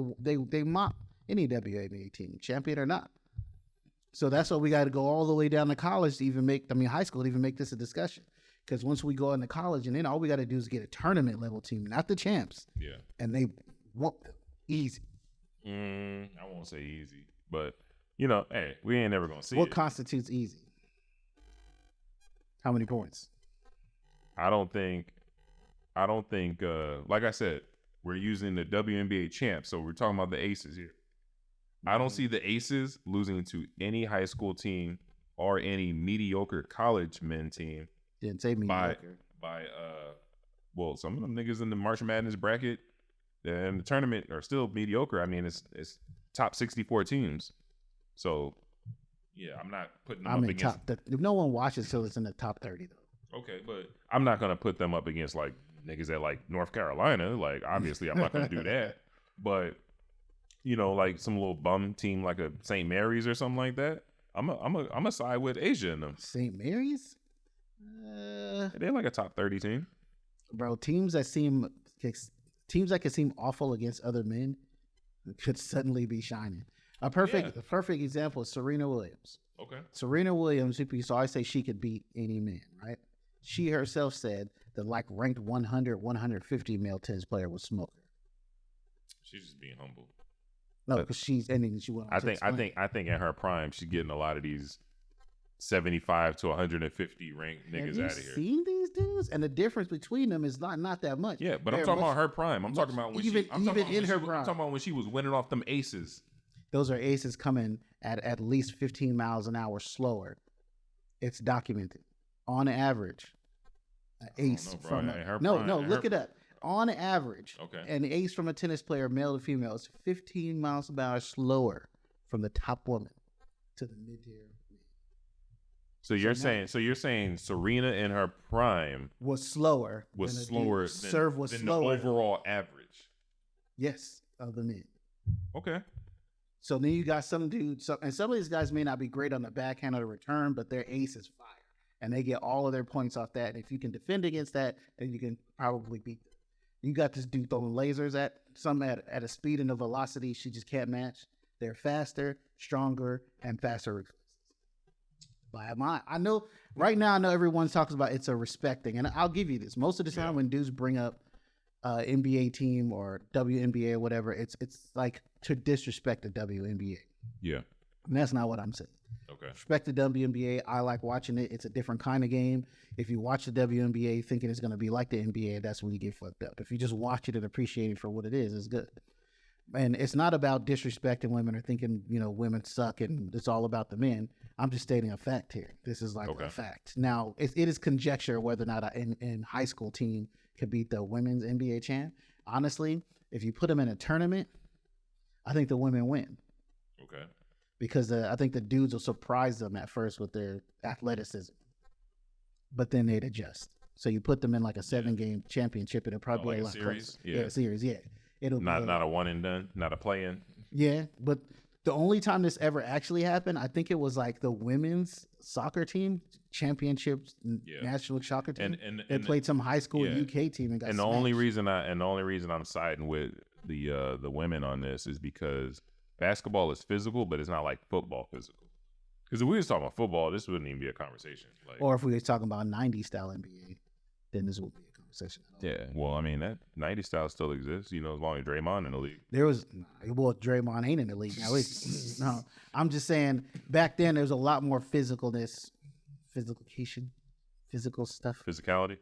Speaker 2: mop any WNBA team, champion or not. So that's why we got to go all the way down to college to even high school to even make this a discussion. Because once we go into college, and then all we got to do is get a tournament level team, not the champs.
Speaker 1: Yeah.
Speaker 2: And they whoop them easy.
Speaker 1: I won't say easy, but hey, we ain't never gonna see
Speaker 2: what constitutes easy. How many points?
Speaker 1: I don't think. Like I said, we're using the WNBA champs, so we're talking about the aces here. I don't see the aces losing to any high school team or any mediocre college men team.
Speaker 2: Didn't say mediocre.
Speaker 1: Well, some of them niggas in the March Madness bracket and the tournament are still mediocre. I mean, it's top 64 teams. So, yeah, I'm not putting them up against.
Speaker 2: No one watches till it's in the top 30, though.
Speaker 1: Okay, but I'm not gonna put them up against like niggas at like North Carolina. Like, obviously, I'm not gonna do that. But like some little bum team like a St. Mary's or something like that. I'm a side with Asia in them.
Speaker 2: St. Mary's?
Speaker 1: They're like a top 30 team.
Speaker 2: Bro, teams that can seem awful against other men could suddenly be shining. A perfect example is Serena Williams.
Speaker 1: Okay.
Speaker 2: Serena Williams, so I say she could beat any man, right? She herself said that like ranked 100, 150 male tennis player would smoke her.
Speaker 1: She's just being humble.
Speaker 2: No, because she went on
Speaker 1: I think in her prime, she's getting a lot of these 75 to 150 ranked niggas out of here.
Speaker 2: Seen these dudes, and the difference between them is not that much.
Speaker 1: Yeah, but I'm talking about her prime. I'm talking about when I'm talking about when she was winning off them aces.
Speaker 2: Those are aces coming at least 15 miles an hour slower. It's documented. On average, an ace look it up. On average, an ace from a tennis player, male to female, is 15 miles an hour slower from the top woman to the mid-tier.
Speaker 1: So you're saying Serena in her prime
Speaker 2: was slower.
Speaker 1: Serve was slower than the overall average.
Speaker 2: Yes, of the men.
Speaker 1: Okay.
Speaker 2: So then you got some dudes, and some of these guys may not be great on the backhand or the return, but their ace is fire, and they get all of their points off that. And if you can defend against that, then you can probably beat them. You got this dude throwing lasers at a speed and a velocity she just can't match. They're faster, stronger, and faster reflexes. I know right now. I know everyone talks about it's a respect thing, and I'll give you this. Most of the time, when dudes bring up NBA team or WNBA or whatever, it's like to disrespect the WNBA.
Speaker 1: Yeah,
Speaker 2: and that's not what I'm saying.
Speaker 1: Okay,
Speaker 2: respect the WNBA. I like watching it. It's a different kind of game. If you watch the WNBA thinking it's going to be like the NBA, that's when you get fucked up. If you just watch it and appreciate it for what it is, it's good. And it's not about disrespecting women or thinking, women suck and it's all about the men. I'm just stating a fact here. This is like a fact. Now, it is conjecture whether or not in high school team could beat the women's NBA champ. Honestly, if you put them in a tournament, I think the women win.
Speaker 1: Okay.
Speaker 2: Because I think the dudes will surprise them at first with their athleticism. But then they'd adjust. So you put them in like a 7-game championship, it'll probably be a lot
Speaker 1: series.
Speaker 2: Closer. Yeah, series. Yeah. It'll
Speaker 1: not a one and done, not a play-in.
Speaker 2: Yeah, but the only time this ever actually happened, I think it was like the women's soccer team championships, national soccer team. And they played some high school UK team and got.
Speaker 1: And the only reason I'm siding with the women on this is because basketball is physical, but it's not like football physical. Because if we was talking about football, this wouldn't even be a conversation.
Speaker 2: Or if we was talking about 90s style NBA, then this would be a conversation.
Speaker 1: Yeah, well, I mean, that 90s style still exists, as long as Draymond in the league.
Speaker 2: Draymond ain't in the league now. No, I'm just saying back then there was a lot more physical stuff.
Speaker 1: Physicality?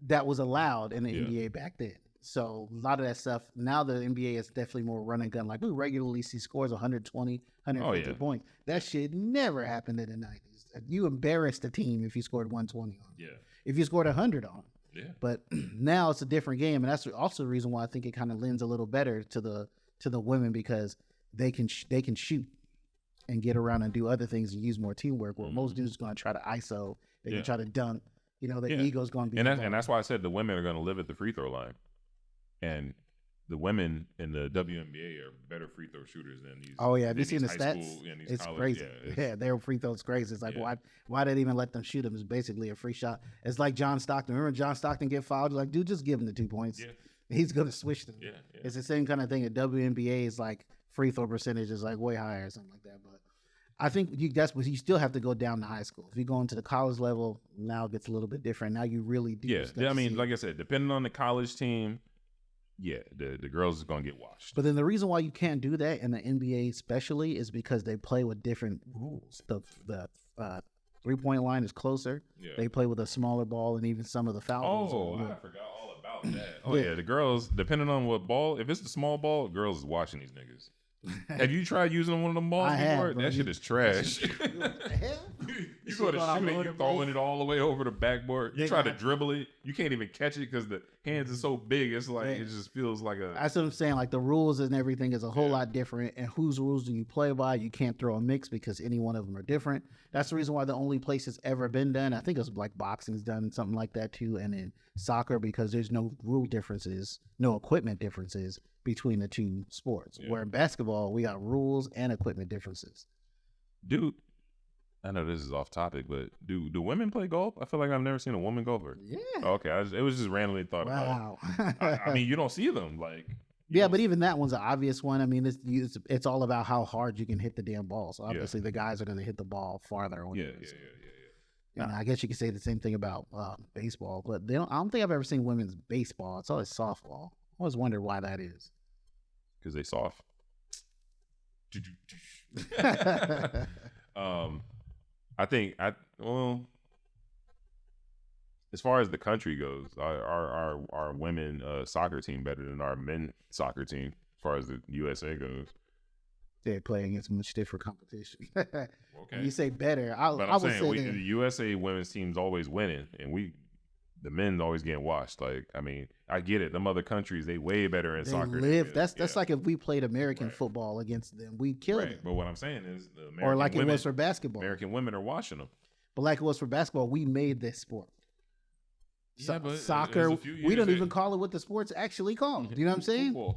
Speaker 2: That was allowed in the NBA back then. So a lot of that stuff, now the NBA is definitely more run and gun. Like we regularly see scores 120, 150 points. That shit never happened in the 90s. You embarrassed a team if you scored 120 on them. Yeah. If you scored 100 on them. Yeah. But now it's a different game, and that's also the reason why I think it kind of lends a little better to the women, because they can shoot and get around and do other things and use more teamwork. Where most dudes are going to try to ISO, they can try to dunk. The ego's going to be.
Speaker 1: And that's why I said the women are going to live at the free throw line, and the women in the WNBA are better free throw shooters than these.
Speaker 2: Oh yeah, have you seen the stats? It's crazy. Yeah, their free throws crazy. It's like why did they even let them shoot them? It's basically a free shot. It's like John Stockton. Remember John Stockton get fouled? Like, dude, just give him the 2 points. Yeah. He's gonna switch them. Yeah. It's the same kind of thing. At WNBA is like free throw percentage is like way higher or something like that. But I think you still have to go down to high school. If you go into the college level, now it gets a little bit different. Now you really do.
Speaker 1: Yeah, I mean, like I said, depending on the college team. Yeah, the girls is gonna get washed.
Speaker 2: But then the reason why you can't do that in the NBA especially is because they play with different rules. The 3-point line is closer. Yeah. They play with a smaller ball, and even some of the foul rules.
Speaker 1: I forgot all about that. Oh yeah, the girls, depending on what ball, if it's the small ball, girls is watching these niggas. Have you tried using one of them balls before? That shit is trash. You go to shoot it, you're throwing it all the way over the backboard. You try to dribble it, you can't even catch it because the hands are so big. It's like it just feels like a.
Speaker 2: That's what I'm saying. Like the rules and everything is a whole lot different. And whose rules do you play by? You can't throw a mix because any one of them are different. That's the reason why the only place it's ever been done. I think it's like boxing's done something like that too, and in soccer, because there's no rule differences, no equipment differences between the two sports. Where in basketball, we got rules and equipment differences.
Speaker 1: Dude, I know this is off topic, but do women play golf? I feel like I've never seen a woman golfer.
Speaker 2: Yeah.
Speaker 1: Okay, it was just randomly thought about. I mean, you don't see them like.
Speaker 2: Yeah, but even that one's an obvious one. I mean, it's all about how hard you can hit the damn ball. So obviously, the guys are going to hit the ball farther. Yeah. And I guess you could say the same thing about baseball, but I don't think I've ever seen women's baseball. It's always softball. I always wondered why that is.
Speaker 1: Because they soft. I think as far as the country goes, our women soccer team better than our men soccer team as far as the USA goes.
Speaker 2: They're playing against much different competition.
Speaker 1: Okay.
Speaker 2: When you say better, I would say
Speaker 1: the USA women's team's always winning, and the men always getting washed. Like, I mean, I get it. Them other countries, they way better in soccer.
Speaker 2: That's like if we played American football against them, we'd kill them.
Speaker 1: But what I'm saying is, the American
Speaker 2: or like
Speaker 1: women,
Speaker 2: it was for basketball.
Speaker 1: American women are washing them.
Speaker 2: But like it was for basketball, we made this sport.
Speaker 1: But
Speaker 2: soccer, we don't even call it what the sport's actually called. You know what I'm saying?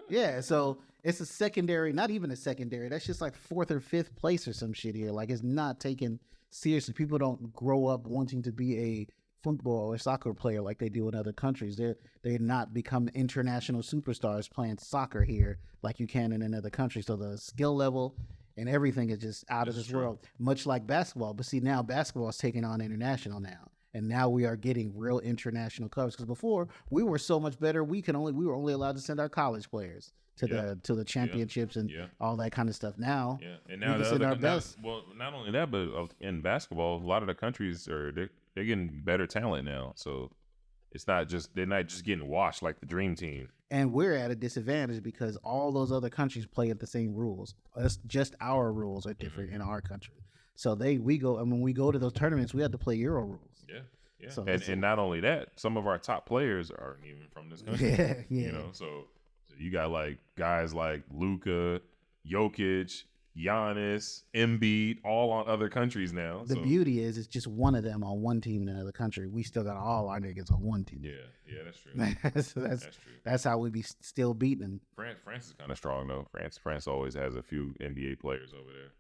Speaker 2: Yeah, so it's a secondary, not even a secondary. That's just like 4th or 5th place or some shit here. Like, it's not taken seriously. People don't grow up wanting to be a football or soccer player like they do in other countries. They're not become international superstars playing soccer here like you can in another country. So the skill level and everything is just out of this world, much like basketball. But see, now basketball is taking on international now. And now we are getting real international coverage. Because before, we were so much better, we were only allowed to send our college players to the championships and all that kind of stuff. Now,
Speaker 1: and now not only that, but in basketball, a lot of the countries they're getting better talent now. So they're not just getting washed like the dream team.
Speaker 2: And we're at a disadvantage because all those other countries play at the same rules. It's just our rules are different in our country. So when we go to those tournaments, we have to play Euro rules.
Speaker 1: Yeah. So, and not only that, some of our top players aren't even from this country.
Speaker 2: Yeah.
Speaker 1: You know, so you got like guys like Luka, Jokic, Giannis, Embiid, all on other countries now.
Speaker 2: The beauty is it's just one of them on one team in another country. We still got all our niggas on one team.
Speaker 1: Yeah, that's true.
Speaker 2: That's true. That's how we be still beating them.
Speaker 1: France is kind of strong though. France always has a few NBA players over there.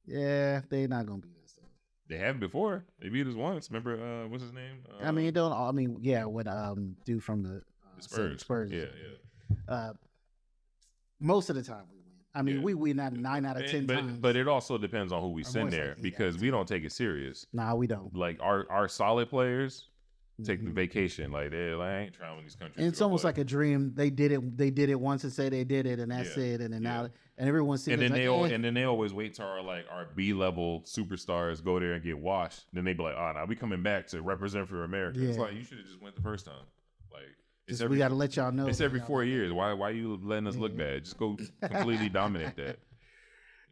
Speaker 2: Yeah, they're not gonna beat us though.
Speaker 1: They have before. They beat us once. Remember what's his name?
Speaker 2: With dude from the Spurs.
Speaker 1: Yeah.
Speaker 2: Most of the time we win. I mean, we win 9 out of 10 times.
Speaker 1: But it also depends on who we send there because we don't take it serious.
Speaker 2: Nah, we don't.
Speaker 1: Like our solid players take the vacation. Like I ain't trying with these countries.
Speaker 2: And it's almost like a dream. They did it once and say they did it, and that's it. And then now, and everyone sees.
Speaker 1: And then they always wait till our B-level superstars go there and get washed. Then they be like, now we coming back to represent for America. Yeah. It's like you should have just went the first time. Like
Speaker 2: we got to let y'all know.
Speaker 1: It's every 4 years. Why you letting us look bad? Just go completely dominate that.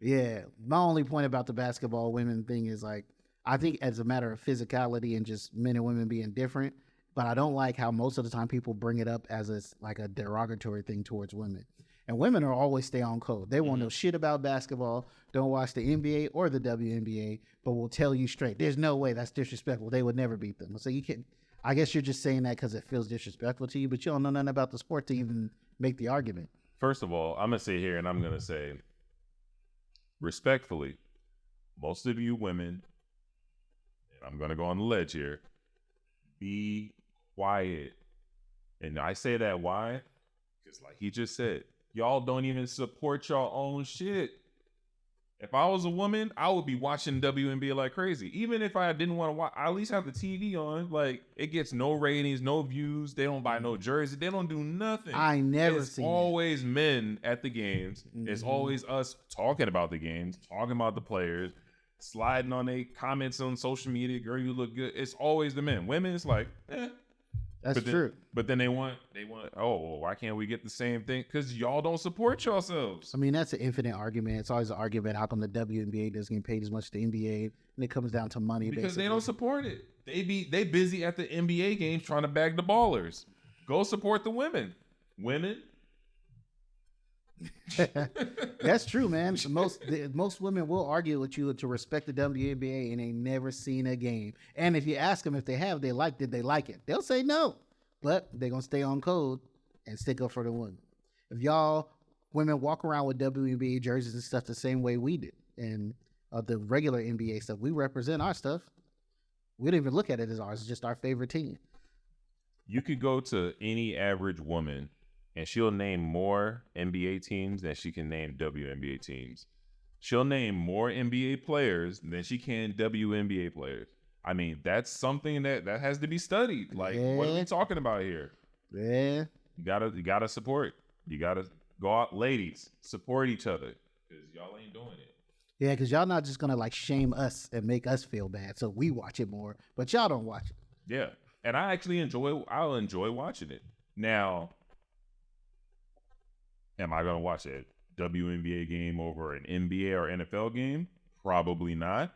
Speaker 2: Yeah. My only point about the basketball women thing is like, I think as a matter of physicality and just men and women being different, but I don't like how most of the time people bring it up as a derogatory thing towards women. And women are always stay on code. They won't know shit about basketball, don't watch the NBA or the WNBA, but will tell you straight, there's no way, that's disrespectful. They would never beat them. So you can't. I guess you're just saying that because it feels disrespectful to you, but you don't know nothing about the sport to even make the argument.
Speaker 1: First of all, I'm going to sit here and I'm going to say, respectfully, most of you women, and I'm going to go on the ledge here, be quiet. And I say that why? Because like he just said, y'all don't even support your own shit. If I was a woman, I would be watching WNBA like crazy. Even if I didn't want to watch, I at least have the TV on. Like, it gets no ratings, no views. They don't buy no jersey. They don't do nothing.
Speaker 2: I never seen it.
Speaker 1: It's always men at the games. It's always us talking about the games, talking about the players, sliding on their comments on social media. Girl, you look good. It's always the men. Women, it's like,
Speaker 2: That's true.
Speaker 1: But then they want, why can't we get the same thing? Because y'all don't support yourselves.
Speaker 2: I mean, that's an infinite argument. It's always an argument. How come the WNBA doesn't get paid as much as the NBA? And it comes down to money.
Speaker 1: Because they don't support it. They busy at the NBA games trying to bag the ballers. Go support the women. Women.
Speaker 2: That's true, man. Most women will argue with you to respect the WNBA and they never seen a game. And if you ask them if they have, did they like it? They'll say no, but they're gonna stay on code and stick up for the women. If y'all women walk around with WNBA jerseys and stuff the same way we did, and the regular NBA stuff, we represent our stuff. We don't even look at it as ours; it's just our favorite team.
Speaker 1: You could go to any average woman and she'll name more NBA teams than she can name WNBA teams. She'll name more NBA players than she can WNBA players. I mean, that's something that has to be studied. Like, what are we talking about here?
Speaker 2: Yeah.
Speaker 1: You gotta support. You gotta Go out, ladies, support each other because y'all ain't doing it.
Speaker 2: Yeah, because y'all not just gonna like shame us and make us feel bad, so we watch it more, but y'all don't watch it.
Speaker 1: Yeah, and I'll enjoy watching it. Now, am I gonna watch a WNBA game over an NBA or NFL game? Probably not.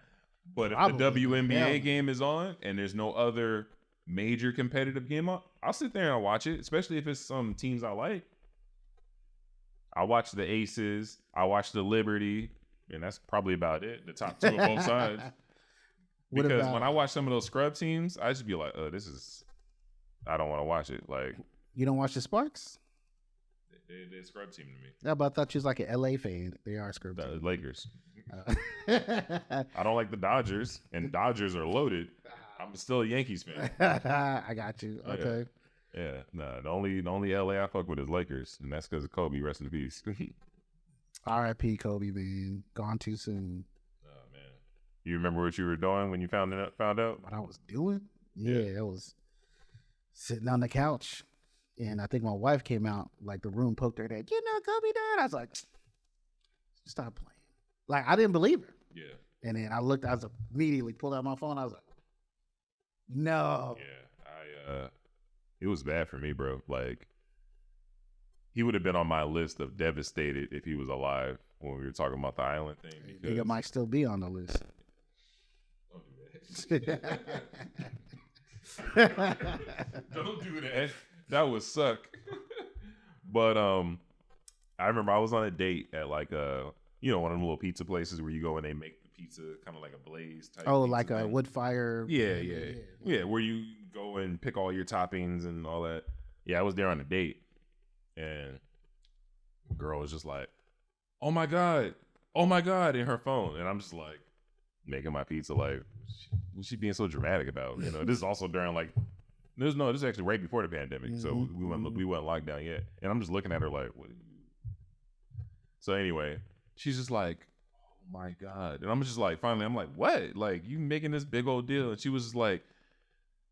Speaker 1: But if the WNBA game is on and there's no other major competitive game on, I'll sit there and I'll watch it, especially if it's some teams I like. I'll watch the Aces. I'll watch the Liberty. And that's probably about it. The top two of both sides. Because when I watch some of those scrub teams, I just be like, I don't want to watch it. Like,
Speaker 2: you don't watch the Sparks?
Speaker 1: They're a scrub team to me.
Speaker 2: Yeah, but I thought you was like an LA fan. They are a scrub team.
Speaker 1: Lakers. I don't like the Dodgers, and Dodgers are loaded. I'm still a Yankees fan.
Speaker 2: I got you. Okay.
Speaker 1: Yeah. Nah, the only LA I fuck with is Lakers, and that's because of Kobe. Rest in peace.
Speaker 2: R.I.P. Kobe, man. Gone too soon.
Speaker 1: Oh man. You remember what you were doing when you found out?
Speaker 2: What I was doing? Yeah, I was sitting on the couch, and I think my wife came out. Like the room poked her head. Kobe died. I was like, stop playing. Like I didn't believe her.
Speaker 1: Yeah.
Speaker 2: And then I looked. I was immediately pulled out my phone. I was like, no.
Speaker 1: Yeah. It was bad for me, bro. Like. He would have been on my list of devastated if he was alive when we were talking about the island thing.
Speaker 2: I think it might still be on the list.
Speaker 1: Don't do that. Don't do that. That would suck. But I remember I was on a date at like one of them little pizza places where you go and they make the pizza kind of like a blaze type.
Speaker 2: Oh, like a wood fire.
Speaker 1: Yeah. Where you go and pick all your toppings and all that. Yeah, I was there on a date. And the girl was just like, oh my God, in her phone. And I'm just like making my pizza like, what's she being so dramatic about? This is also during like, this is actually right before the pandemic. So we weren't locked down yet. And I'm just looking at her like, what? So anyway, she's just like, oh my God. And I'm just like, finally, I'm like, what? Like, you making this big old deal? And she was just like,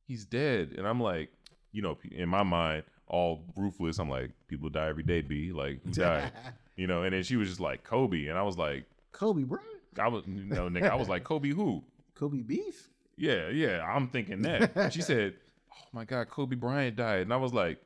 Speaker 1: he's dead. And I'm like, in my mind, all ruthless. I'm like, people die every day, B. Like, who died? And then she was just like, Kobe. And I was like,
Speaker 2: Kobe Bryant?
Speaker 1: Nigga, I was like, Kobe who?
Speaker 2: Kobe Beef?
Speaker 1: Yeah. I'm thinking that. She said, oh my God, Kobe Bryant died. And I was like,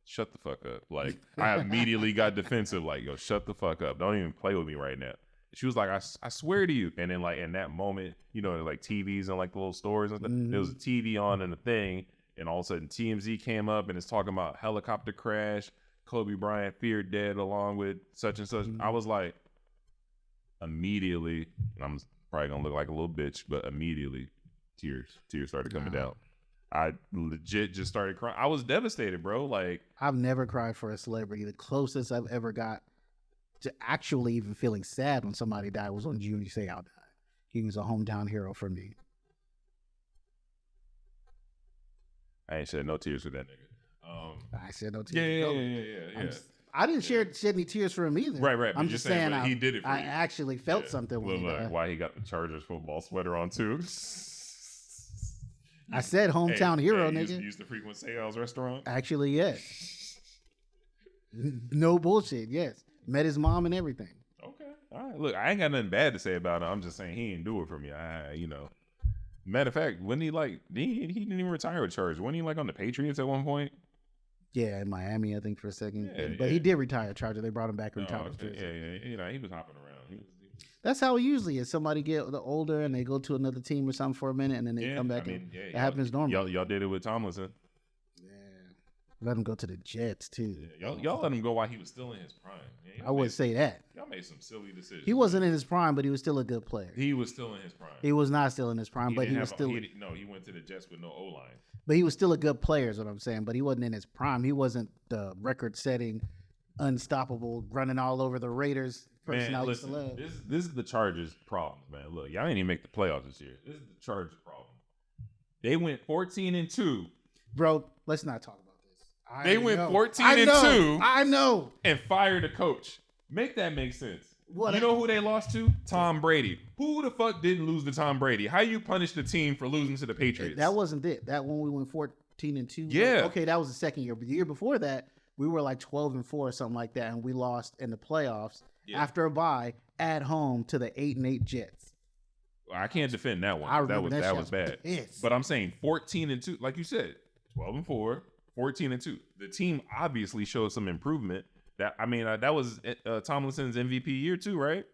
Speaker 1: shut the fuck up. Like, I immediately got defensive. Like, yo, shut the fuck up. Don't even play with me right now. She was like, I swear to you. And then like in that moment, like TVs and like the little stores and stuff, there was a TV on and a thing. And all of a sudden TMZ came up and it's talking about helicopter crash, Kobe Bryant feared dead along with such and such. I was like, immediately, I'm probably going to look like a little bitch, but immediately tears started coming down. I legit just started crying. I was devastated, bro. Like,
Speaker 2: I've never cried for a celebrity. The closest I've ever got to actually even feeling sad when somebody died was when Junior Seau died. He was a hometown hero for me.
Speaker 1: I ain't shed no tears for that nigga.
Speaker 2: I shed no tears.
Speaker 1: Yeah.
Speaker 2: I didn't shed any tears for him either.
Speaker 1: Right.
Speaker 2: I'm just saying
Speaker 1: he did it for
Speaker 2: I
Speaker 1: you.
Speaker 2: actually felt something when
Speaker 1: why he got the Chargers football sweater on too.
Speaker 2: I said hometown hero, nigga.
Speaker 1: You used to frequent Seau's restaurant?
Speaker 2: Actually, yes. No bullshit, yes. Met his mom and everything.
Speaker 1: Okay. All right. Look, I ain't got nothing bad to say about him. I'm just saying he didn't do it for me. Matter of fact, when he didn't even retire with Chargers. Wasn't he like on the Patriots at one point?
Speaker 2: Yeah, in Miami, I think for a second.
Speaker 1: Yeah,
Speaker 2: but he did retire Charger. They brought him back and retired.
Speaker 1: Yeah. He was hopping around.
Speaker 2: That's how it usually is. Somebody get older and they go to another team or something for a minute and then they come back. It happens normally.
Speaker 1: Y'all did it with Tomlinson.
Speaker 2: Yeah. Let him go to the Jets too.
Speaker 1: Yeah, y'all let him go while he was still in his prime. Yeah,
Speaker 2: I wouldn't say that.
Speaker 1: Y'all made some silly decisions.
Speaker 2: He wasn't in his prime, but he was still a good player.
Speaker 1: He was still in his prime.
Speaker 2: He was not still in his prime, but he was still.
Speaker 1: He went to the Jets with no O-line.
Speaker 2: But he was still a good player, is what I'm saying. But he wasn't in his prime. He wasn't the record-setting, unstoppable, running all over the Raiders person I used to love.
Speaker 1: This is the Chargers' problem, man. Look, y'all didn't even make the playoffs this year. This is the Chargers' problem. They went 14-2.
Speaker 2: Bro, let's not talk about this.
Speaker 1: They went 14-2.
Speaker 2: I know.
Speaker 1: And fired a coach. Make that make sense.
Speaker 2: What?
Speaker 1: You know who they lost to? Tom Brady. Who the fuck didn't lose to Tom Brady? How you punish the team for losing to the Patriots?
Speaker 2: That wasn't it. That one we went 14-2.
Speaker 1: Yeah.
Speaker 2: Okay, that was the second year. But the year before that, we were like 12-4 or something like that, and we lost in the playoffs after a bye at home to the 8-8 Jets.
Speaker 1: I can't defend that one. That was bad. But I'm saying 14-2, like you said, 12-4, 14-2. The team obviously showed some improvement. That was Tomlinson's MVP year too, right?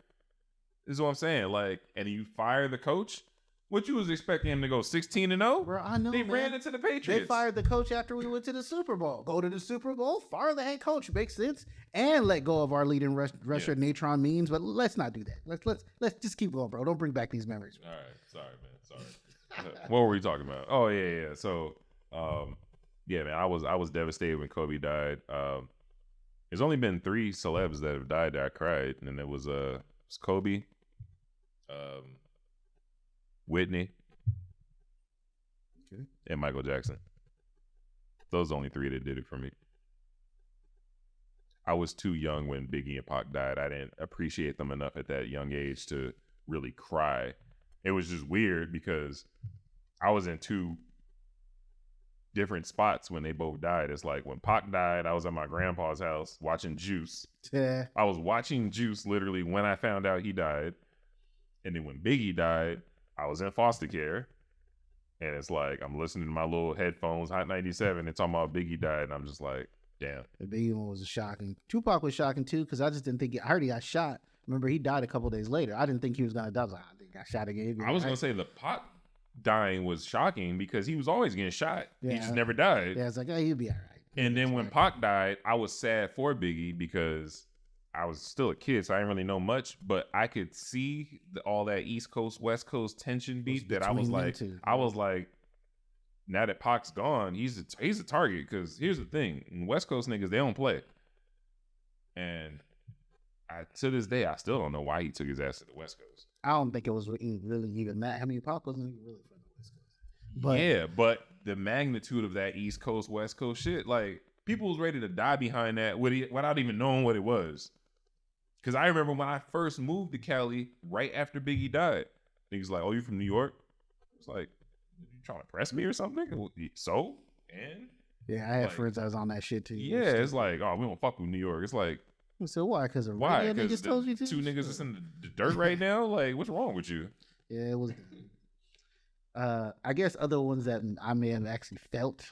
Speaker 1: This is what I'm saying. Like, and you fire the coach. What you was expecting him to go 16-0?
Speaker 2: Bro, I know.
Speaker 1: They ran into the Patriots.
Speaker 2: They fired the coach after we went to the Super Bowl. Go to the Super Bowl, fire the head coach. Makes sense. And let go of our leading rusher, Natron Means. But let's not do that. Let's just keep going, bro. Don't bring back these memories.
Speaker 1: All right, sorry, man. What were we talking about? Oh yeah. So, man, I was devastated when Kobe died. There's only been 3 celebs that have died that I cried, and it was Kobe, Whitney, and Michael Jackson. Those are the only 3 that did it for me. I was too young when Biggie and Pac died. I didn't appreciate them enough at that young age to really cry. It was just weird because I was in 2 different spots when they both died. It's like when Pac died, I was at my grandpa's house watching Juice.
Speaker 2: Yeah.
Speaker 1: I was watching Juice literally when I found out he died. And then when Biggie died, I was in foster care. And it's like I'm listening to my little headphones, Hot 97, and talking about Biggie died, and I'm just like, damn.
Speaker 2: The Biggie one was shocking. Tupac was shocking too, because I just didn't think I heard he got shot. Remember, he died a couple days later. I didn't think he was gonna die. I was like, I think he got shot again.
Speaker 1: I was gonna say the Pac dying was shocking because he was always getting shot.
Speaker 2: Yeah.
Speaker 1: He just never died.
Speaker 2: Yeah, it's like, he'll be all right.
Speaker 1: And then when Pac died, I was sad for Biggie because I was still a kid, so I didn't really know much, but I could see all that East Coast, West Coast tension beat that I was like, now that Pac's gone, he's a target, because here's the thing. In West Coast niggas, they don't play. And to this day, I still don't know why he took his ass to the West Coast.
Speaker 2: I don't think it was really even that. I mean, Pac wasn't even really from the West Coast.
Speaker 1: But the magnitude of that East Coast, West Coast shit, like, people was ready to die behind that without even knowing what it was. Because I remember when I first moved to Cali, right after Biggie died, niggas like, oh, you from New York? It's like, you trying to press me or something? So? And?
Speaker 2: Yeah, I had friends that was on that shit too.
Speaker 1: Yeah, it's like, oh, we don't fuck with New York. It's like,
Speaker 2: so why? Because
Speaker 1: why?
Speaker 2: Because told you to?
Speaker 1: 2 niggas that's in the dirt right now? Like, what's wrong with you?
Speaker 2: Yeah, it was. I guess other ones that I may have actually felt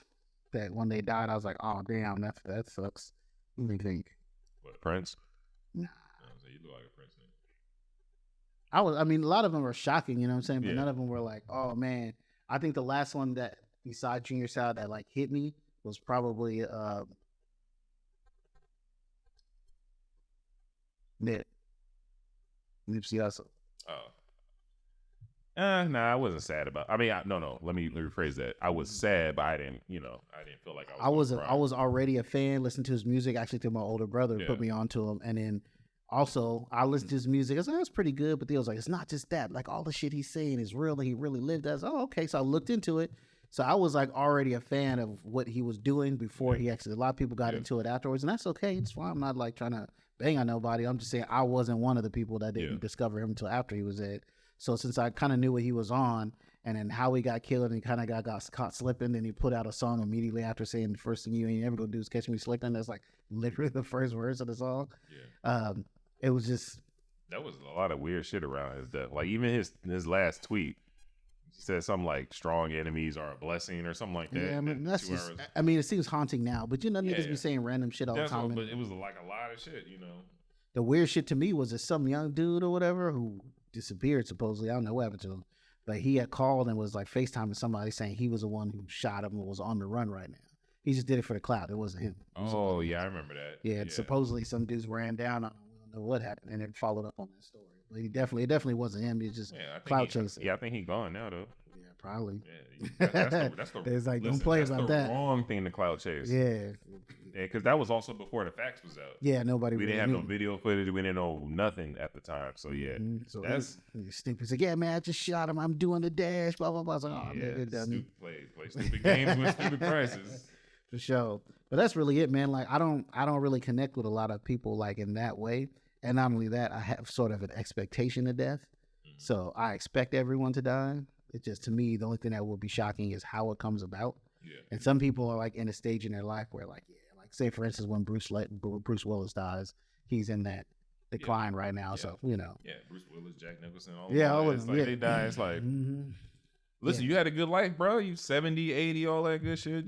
Speaker 2: that when they died, I was like, oh, damn, that sucks. What do you think?
Speaker 1: What, Prince?
Speaker 2: Nah.
Speaker 1: You look like a Prince.
Speaker 2: I mean, a lot of them were shocking, you know what I'm saying? But none of them were like, oh, man. I think the last one that, besides Junior Seau, that like hit me was probably Nipsey Hussle.
Speaker 1: Oh. Nah, I wasn't sad about. I mean, no. Let me rephrase that. I was sad, but I didn't feel like
Speaker 2: I was already a fan. Listened to his music actually through my older brother put me onto him, and then also I listened to his music. I was like, that's pretty good, but they was like, it's not just that. Like all the shit he's saying is real. He really lived as. Oh, okay. So I looked into it. So I was like already a fan of what he was doing before he actually. A lot of people got into it afterwards, and that's okay. It's fine. I'm not like trying to bang on nobody. I'm just saying I wasn't one of the people that didn't discover him until after he was dead. So since I kind of knew what he was on, and then how he got killed, and he kind of got caught slipping, and he put out a song immediately after saying the first thing you ain't ever gonna do is catch me slipping. That's like literally the first words of the song. Yeah. It was just.
Speaker 1: That was a lot of weird shit around his death. Like even his last tweet said something like "strong enemies are a blessing" or something like that.
Speaker 2: Yeah, I mean that's just. I mean, it seems haunting now, but niggas be saying random shit all the time.
Speaker 1: But it was like a lot of shit,
Speaker 2: The weird shit to me was that some young dude or whatever who disappeared supposedly. I don't know what happened to him, but he had called and was like FaceTiming somebody saying he was the one who shot him and was on the run right now. He just did it for the clout. It wasn't him.
Speaker 1: Oh yeah, I remember that.
Speaker 2: Yeah, supposedly some dudes ran down on him. We don't know what happened, and it followed up on that story. But it definitely wasn't him. He's just clout chasing.
Speaker 1: Yeah, I think he's gone now though.
Speaker 2: Yeah, probably.
Speaker 1: Yeah, that's the
Speaker 2: it's like don't play about that.
Speaker 1: Wrong thing to clout chase.
Speaker 2: Yeah.
Speaker 1: Yeah, because that was also before the facts was out.
Speaker 2: Yeah, nobody.
Speaker 1: We didn't have no video footage. We didn't know nothing at the time. So yeah,
Speaker 2: so that's stupid. He's like, yeah, man, I just shot him. I'm doing the dash. Blah blah blah. I was like, oh,
Speaker 1: man, play stupid games with stupid prices.
Speaker 2: For sure. But that's really it, man. Like I don't really connect with a lot of people like in that way. And not only that, I have sort of an expectation of death. Mm-hmm. So I expect everyone to die. It's just, to me, the only thing that will be shocking is how it comes about. Yeah. And some people are like in a stage in their life where like say for instance, when Bruce Willis dies, he's in that decline right now. So
Speaker 1: Bruce Willis, Jack Nicholson, all
Speaker 2: of
Speaker 1: them. They die. It's like, listen, you had a good life, bro. You 70, 80, all that good shit.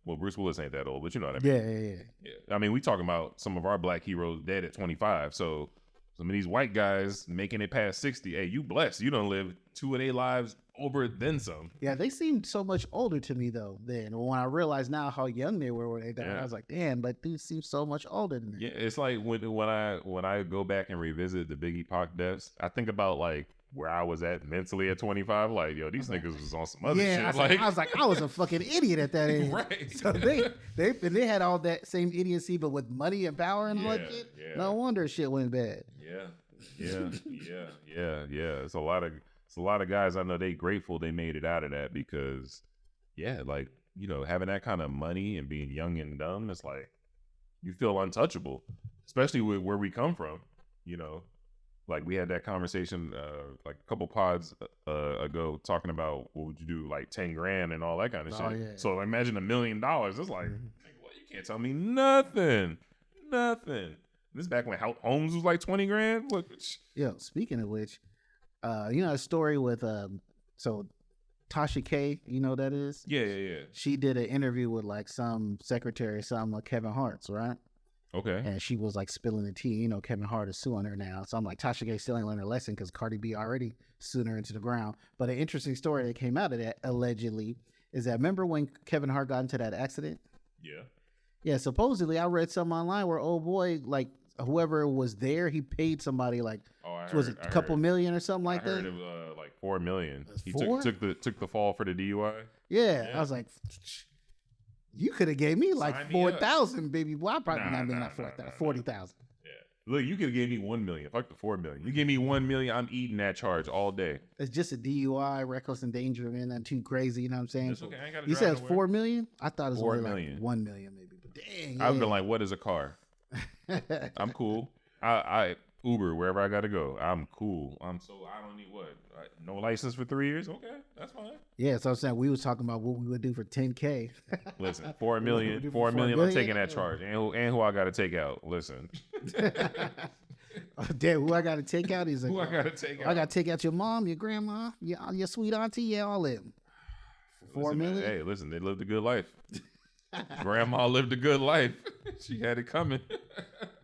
Speaker 1: Well, Bruce Willis ain't that old, but you know what I mean. Yeah. I mean, we talking about some of our black heroes dead at 25. So some of these white guys making it past 60. Hey, you blessed. You don't live 2 of their lives over then some.
Speaker 2: Yeah, they seemed so much older to me though. Then when I realized now how young they were when they died, I was like, damn, but dudes seem so much older than me.
Speaker 1: Yeah, it's like when I go back and revisit the Biggie Pac deaths, I think about like where I was at mentally at 25. Like, yo, these niggas was on some other shit.
Speaker 2: I was a fucking idiot at that age.
Speaker 1: Right.
Speaker 2: So they had all that same idiocy, but with money and power and all that shit. Yeah. No wonder shit went bad.
Speaker 1: Yeah. It's a lot of guys I know they grateful they made it out of that because, like, having that kind of money and being young and dumb, it's like you feel untouchable, especially with where we come from. Like we had that conversation like a couple pods ago talking about what would you do, like 10 grand and all that kind of shit. Yeah. So imagine $1 million. It's like, well, you can't tell me nothing. This back when homes was like 20 grand. What?
Speaker 2: Yo, speaking of which, a story with so Tasha K, you know what that is?
Speaker 1: Yeah.
Speaker 2: She did an interview with like some secretary, something like Kevin Hart's, right?
Speaker 1: Okay.
Speaker 2: And she was like spilling the tea. Kevin Hart is suing her now. So I'm like, Tasha K still ain't learned her lesson because Cardi B already sued her into the ground. But an interesting story that came out of that, allegedly, is that remember when Kevin Hart got into that accident?
Speaker 1: Yeah.
Speaker 2: Yeah, supposedly I read something online where old boy, like whoever was there, he paid somebody like, was it a couple million or something like that? I
Speaker 1: heard it was like $4 million. He took the fall for the DUI.
Speaker 2: Yeah. I was like, you could have gave me like 4,000, baby. Well, I probably not mean like 4,000, 40,000.
Speaker 1: Yeah. Look, you could have gave me 1 million. Fuck the 4 million. You give me 1 million, I'm eating that charge all day.
Speaker 2: It's just a DUI, reckless endangerment, not too crazy. You know what I'm saying?
Speaker 1: It's okay. I ain't gotta
Speaker 2: you said it's 4 million? I thought it was
Speaker 1: 4
Speaker 2: only
Speaker 1: million.
Speaker 2: Like 1 million maybe. But dang.
Speaker 1: I've been like, what is a car? I'm cool. I Uber wherever I gotta go. I'm cool. I don't need what? No license for 3 years? Okay, that's fine.
Speaker 2: Yeah, so I'm saying we was talking about what we would do for 10K.
Speaker 1: Listen, 4 million, 4 million, I'm taking that charge. And who I gotta take out. Listen.
Speaker 2: Damn, who I gotta take out? He's like,
Speaker 1: who I gotta take out?
Speaker 2: I gotta take out your mom, your grandma, your sweet auntie, yeah, all of them. 4 million?
Speaker 1: Hey, listen, they lived a good life. Grandma lived a good life. She had it coming.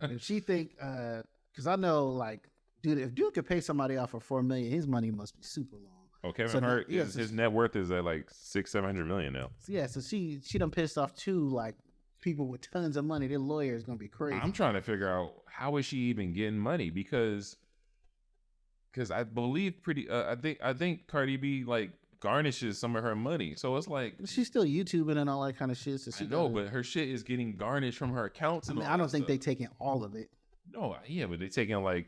Speaker 2: If she think, because I know, like, dude, if dude could pay somebody off for 4 million, his money must be super long.
Speaker 1: Oh, Kevin Hart, his net worth is at like 600-700 million now.
Speaker 2: Yeah, so she done pissed off two like people with tons of money. Their lawyer is gonna be crazy.
Speaker 1: I'm trying to figure out how is she even getting money because I believe I think Cardi B like garnishes some of her money, so it's like
Speaker 2: she's still YouTubing and all that kind of shit. So
Speaker 1: but her shit is getting garnished from her accounts. And
Speaker 2: I don't think they taking all of it.
Speaker 1: No, yeah, but they taking like,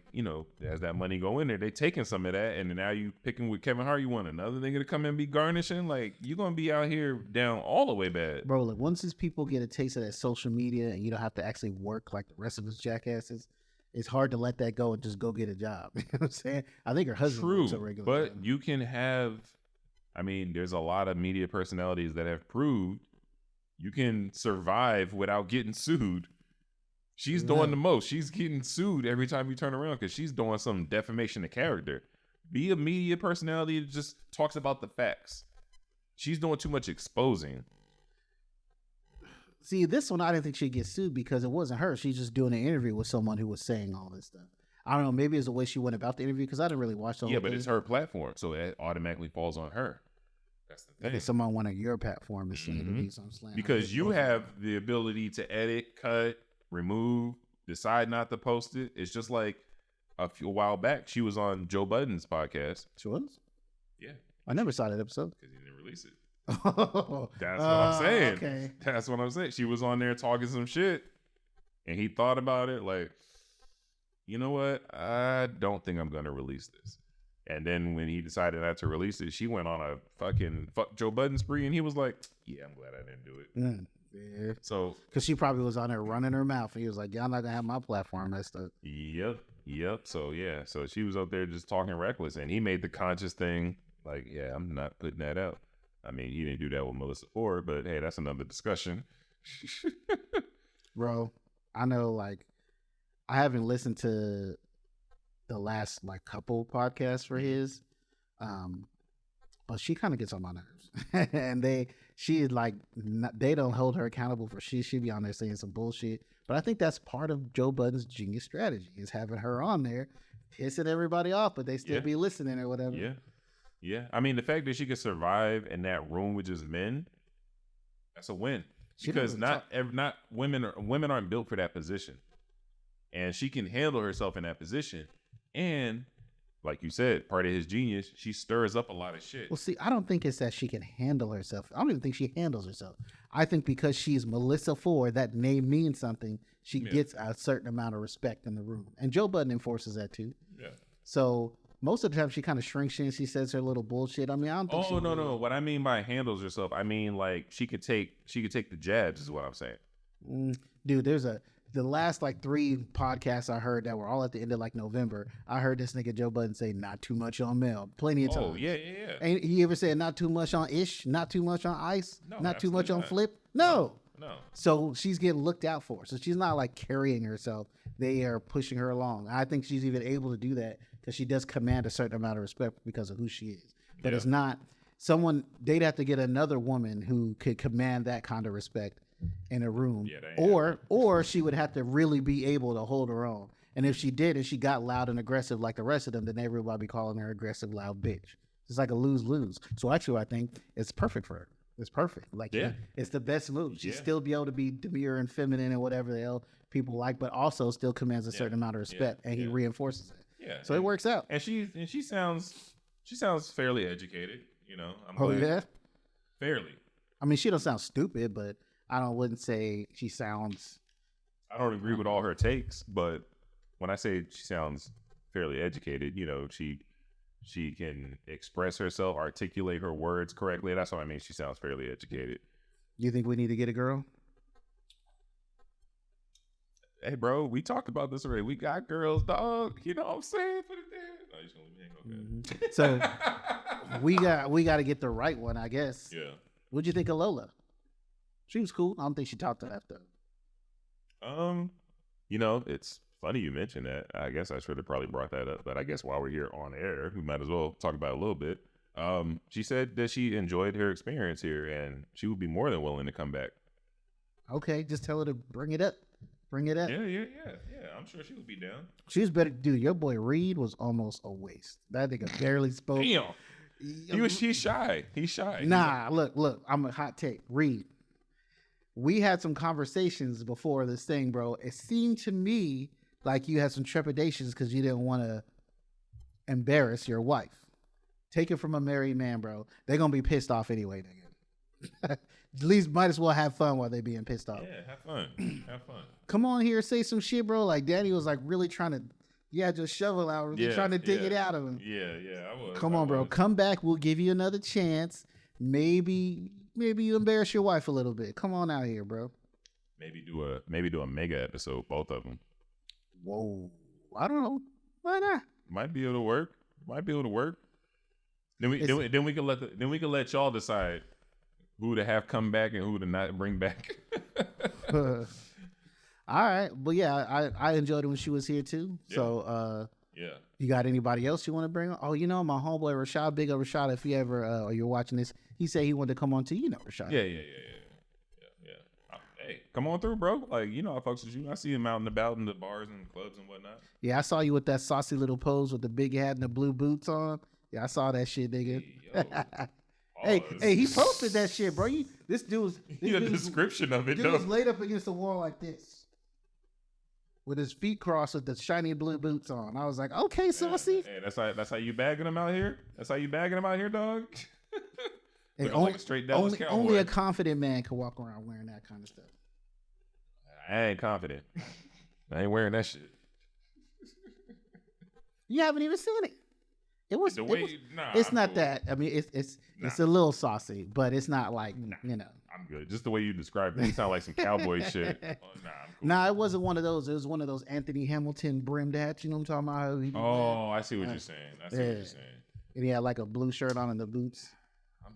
Speaker 1: as that money go in there, they taking some of that, and then now you picking with Kevin Hart, you want another nigga to come and be garnishing? Like, you gonna be out here down all the way bad.
Speaker 2: Bro, like once these people get a taste of that social media and you don't have to actually work like the rest of us jackasses, it's hard to let that go and just go get a job. You know what I'm saying? I think her husband works a regular
Speaker 1: but
Speaker 2: job.
Speaker 1: You can have, there's a lot of media personalities that have proved you can survive without getting sued. She's doing the most. She's getting sued every time you turn around because she's doing some defamation of character. Be a media personality that just talks about the facts. She's doing too much exposing.
Speaker 2: See, this one I didn't think she'd get sued because it wasn't her. She's just doing an interview with someone who was saying all this stuff. I don't know. Maybe it's the way she went about the interview because I didn't really watch the whole thing.
Speaker 1: Yeah, but it's her platform, so it automatically falls on her. That's the thing.
Speaker 2: If someone on your platform is saying to me, so I'm slamming.
Speaker 1: Because you have the ability to edit, cut, remove, decide not to post it. It's just like a while back, she was on Joe Budden's podcast.
Speaker 2: She was?
Speaker 1: Yeah.
Speaker 2: I never saw that episode.
Speaker 1: Because he didn't release it. That's what I'm saying.
Speaker 2: Okay.
Speaker 1: That's what I'm saying. She was on there talking some shit, and he thought about it like, you know what? I don't think I'm going to release this. And then when he decided not to release it, she went on a fucking fuck Joe Budden spree, and he was like, yeah, I'm glad I didn't do it.
Speaker 2: Yeah.
Speaker 1: So,
Speaker 2: because she probably was on there running her mouth, and he was like, "Y'all not gonna have my platform." That's the
Speaker 1: Yep. So yeah. So she was out there just talking reckless, and he made the conscious thing like, "Yeah, I'm not putting that out." He didn't do that with Melissa Ford, but hey, that's another discussion.
Speaker 2: Bro, I know, like, I haven't listened to the last, like, couple podcasts for his, um, but she kind of gets on my nerves. And she is like, they don't hold her accountable for shit. She be on there saying some bullshit. But I think that's part of Joe Budden's genius strategy, is having her on there, pissing everybody off, but they still be listening or whatever.
Speaker 1: Yeah. Yeah. I mean, the fact that she could survive in that room with just men, that's a win. Because not women aren't built for that position. And she can handle herself in that position. And like you said, part of his genius, she stirs up a lot of shit.
Speaker 2: Well, see, I don't think it's that she can handle herself. I don't even think she handles herself. I think because she's Melissa Ford, that name means something. She gets a certain amount of respect in the room. And Joe Budden enforces that too. Yeah. So most of the time she kind of shrinks in. She says her little bullshit. I mean, I don't think
Speaker 1: no. What I mean by handles herself, I mean like she could take the jabs is what I'm saying.
Speaker 2: Dude, the last like 3 podcasts I heard that were all at the end of like November, I heard this nigga Joe Budden say not too much on Mel plenty of times.
Speaker 1: Oh, yeah.
Speaker 2: Ain't he ever said not too much on Ish, not too much on Ice, not too much on Flip? No. So she's getting looked out for. So she's not like carrying herself. They are pushing her along. I think she's even able to do that because she does command a certain amount of respect because of who she is. But it's not someone, they'd have to get another woman who could command that kind of respect in a room, or she would have to really be able to hold her own. And if she did, and she got loud and aggressive like the rest of them, then everybody be calling her aggressive, loud bitch. It's like a lose-lose. So actually, I think it's perfect for her. It's perfect. Like, it's the best move. She'd still be able to be demure and feminine and whatever the hell people like, but also still commands a certain amount of respect, and he reinforces it. Yeah. So it works out.
Speaker 1: And she sounds fairly educated. You know. Fairly.
Speaker 2: I mean, she don't sound stupid, but I wouldn't say she sounds.
Speaker 1: I don't agree with all her takes, but when I say she sounds fairly educated, you know, she can express herself, articulate her words correctly. That's what I mean. She sounds fairly educated.
Speaker 2: You think we need to get a girl?
Speaker 1: Hey, bro, we talked about this already. We got girls, dog. You know what I'm saying? Put it there. No, you're just gonna leave me hang. Okay.
Speaker 2: So we got to get the right one, I guess. Yeah. What'd you think of Lola? She was cool. I don't think she talked to that though.
Speaker 1: You know, it's funny you mentioned that. I guess I should have probably brought that up, but I guess while we're here on air, we might as well talk about it a little bit. She said that she enjoyed her experience here and she would be more than willing to come back.
Speaker 2: Okay, just tell her to bring it up. Bring it up.
Speaker 1: Yeah. I'm sure she would be down.
Speaker 2: She was better. Dude, your boy Reed was almost a waste. That nigga barely spoke.
Speaker 1: Damn. He's shy. He's shy.
Speaker 2: Nah, look. I'm a hot take. Reed. We had some conversations before this thing, bro. It seemed to me like you had some trepidations because you didn't want to embarrass your wife. Take it from a married man, bro. They're going to be pissed off anyway, nigga. At least might as well have fun while they being pissed off.
Speaker 1: Yeah, have fun. Have fun.
Speaker 2: Come on here, say some shit, bro. Like Danny was like really trying to, just shovel out, really trying to dig it out of him.
Speaker 1: Yeah, I was.
Speaker 2: Come on, bro. Come back. We'll give you another chance. Maybe you embarrass your wife a little bit. Come on out here, bro.
Speaker 1: Maybe do a mega episode, both of them.
Speaker 2: Whoa, I don't know. Why not?
Speaker 1: Might be able to work. Then we can let y'all decide who to have come back and who to not bring back.
Speaker 2: All right, but yeah, I enjoyed it when she was here too. Yeah. So you got anybody else you want to bring on? Oh, my homeboy Rashad, big up Rashad. If you ever or you're watching this, he said he wanted to come on too. Rashad.
Speaker 1: Yeah. Hey, come on through, bro. Like, I fucks with you. I see him out and about in the bars and clubs and whatnot.
Speaker 2: Yeah, I saw you with that saucy little pose with the big hat and the blue boots on. Yeah, I saw that shit, nigga. Hey, he posted that shit, bro. This dude's
Speaker 1: a description of it.
Speaker 2: Dude was laid up against the wall like this, with his feet crossed with the shiny blue boots on. I was like, okay, saucy.
Speaker 1: Hey, that's how you bagging him out here. That's how you bagging him out here, dog.
Speaker 2: Hey, only a confident man can walk around wearing that kind of stuff.
Speaker 1: I ain't confident. I ain't wearing that shit.
Speaker 2: You haven't even seen it. It's not cool. That. I mean, it's a little saucy, but it's not like
Speaker 1: I'm good. Just the way you described it, you sound like some cowboy shit. I'm cool.
Speaker 2: Nah, it wasn't one of those. It was one of those Anthony Hamilton brimmed hats. You know what I'm talking
Speaker 1: about? I see what you're saying.
Speaker 2: And he had like a blue shirt on and the boots.
Speaker 1: I'm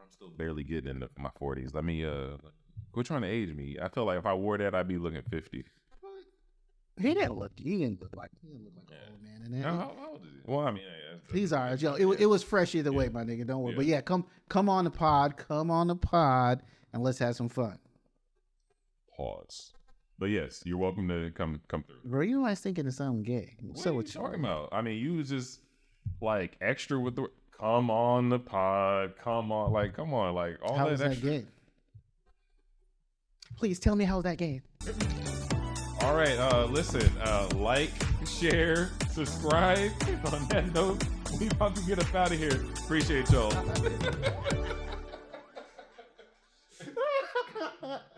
Speaker 1: still barely getting into my 40s. Let me Quit trying to age me. I feel like if I wore that, I'd be looking 50.
Speaker 2: He didn't look like an old man in there.
Speaker 1: How old is he? Well, I mean,
Speaker 2: he's all right, yo. It was fresh either way, my nigga. Don't worry. But yeah, come on the pod, and let's have some fun.
Speaker 1: Pause. But yes, you're welcome to come through.
Speaker 2: Bro, you always thinking of something gay.
Speaker 1: What are you talking about? I mean, you was just like extra with the come on the pod, come on, like all
Speaker 2: how
Speaker 1: that.
Speaker 2: Was that gay? Please tell me how was that gay.
Speaker 1: All right, listen, like, share, subscribe. On that note, we about to get up out of here. Appreciate y'all.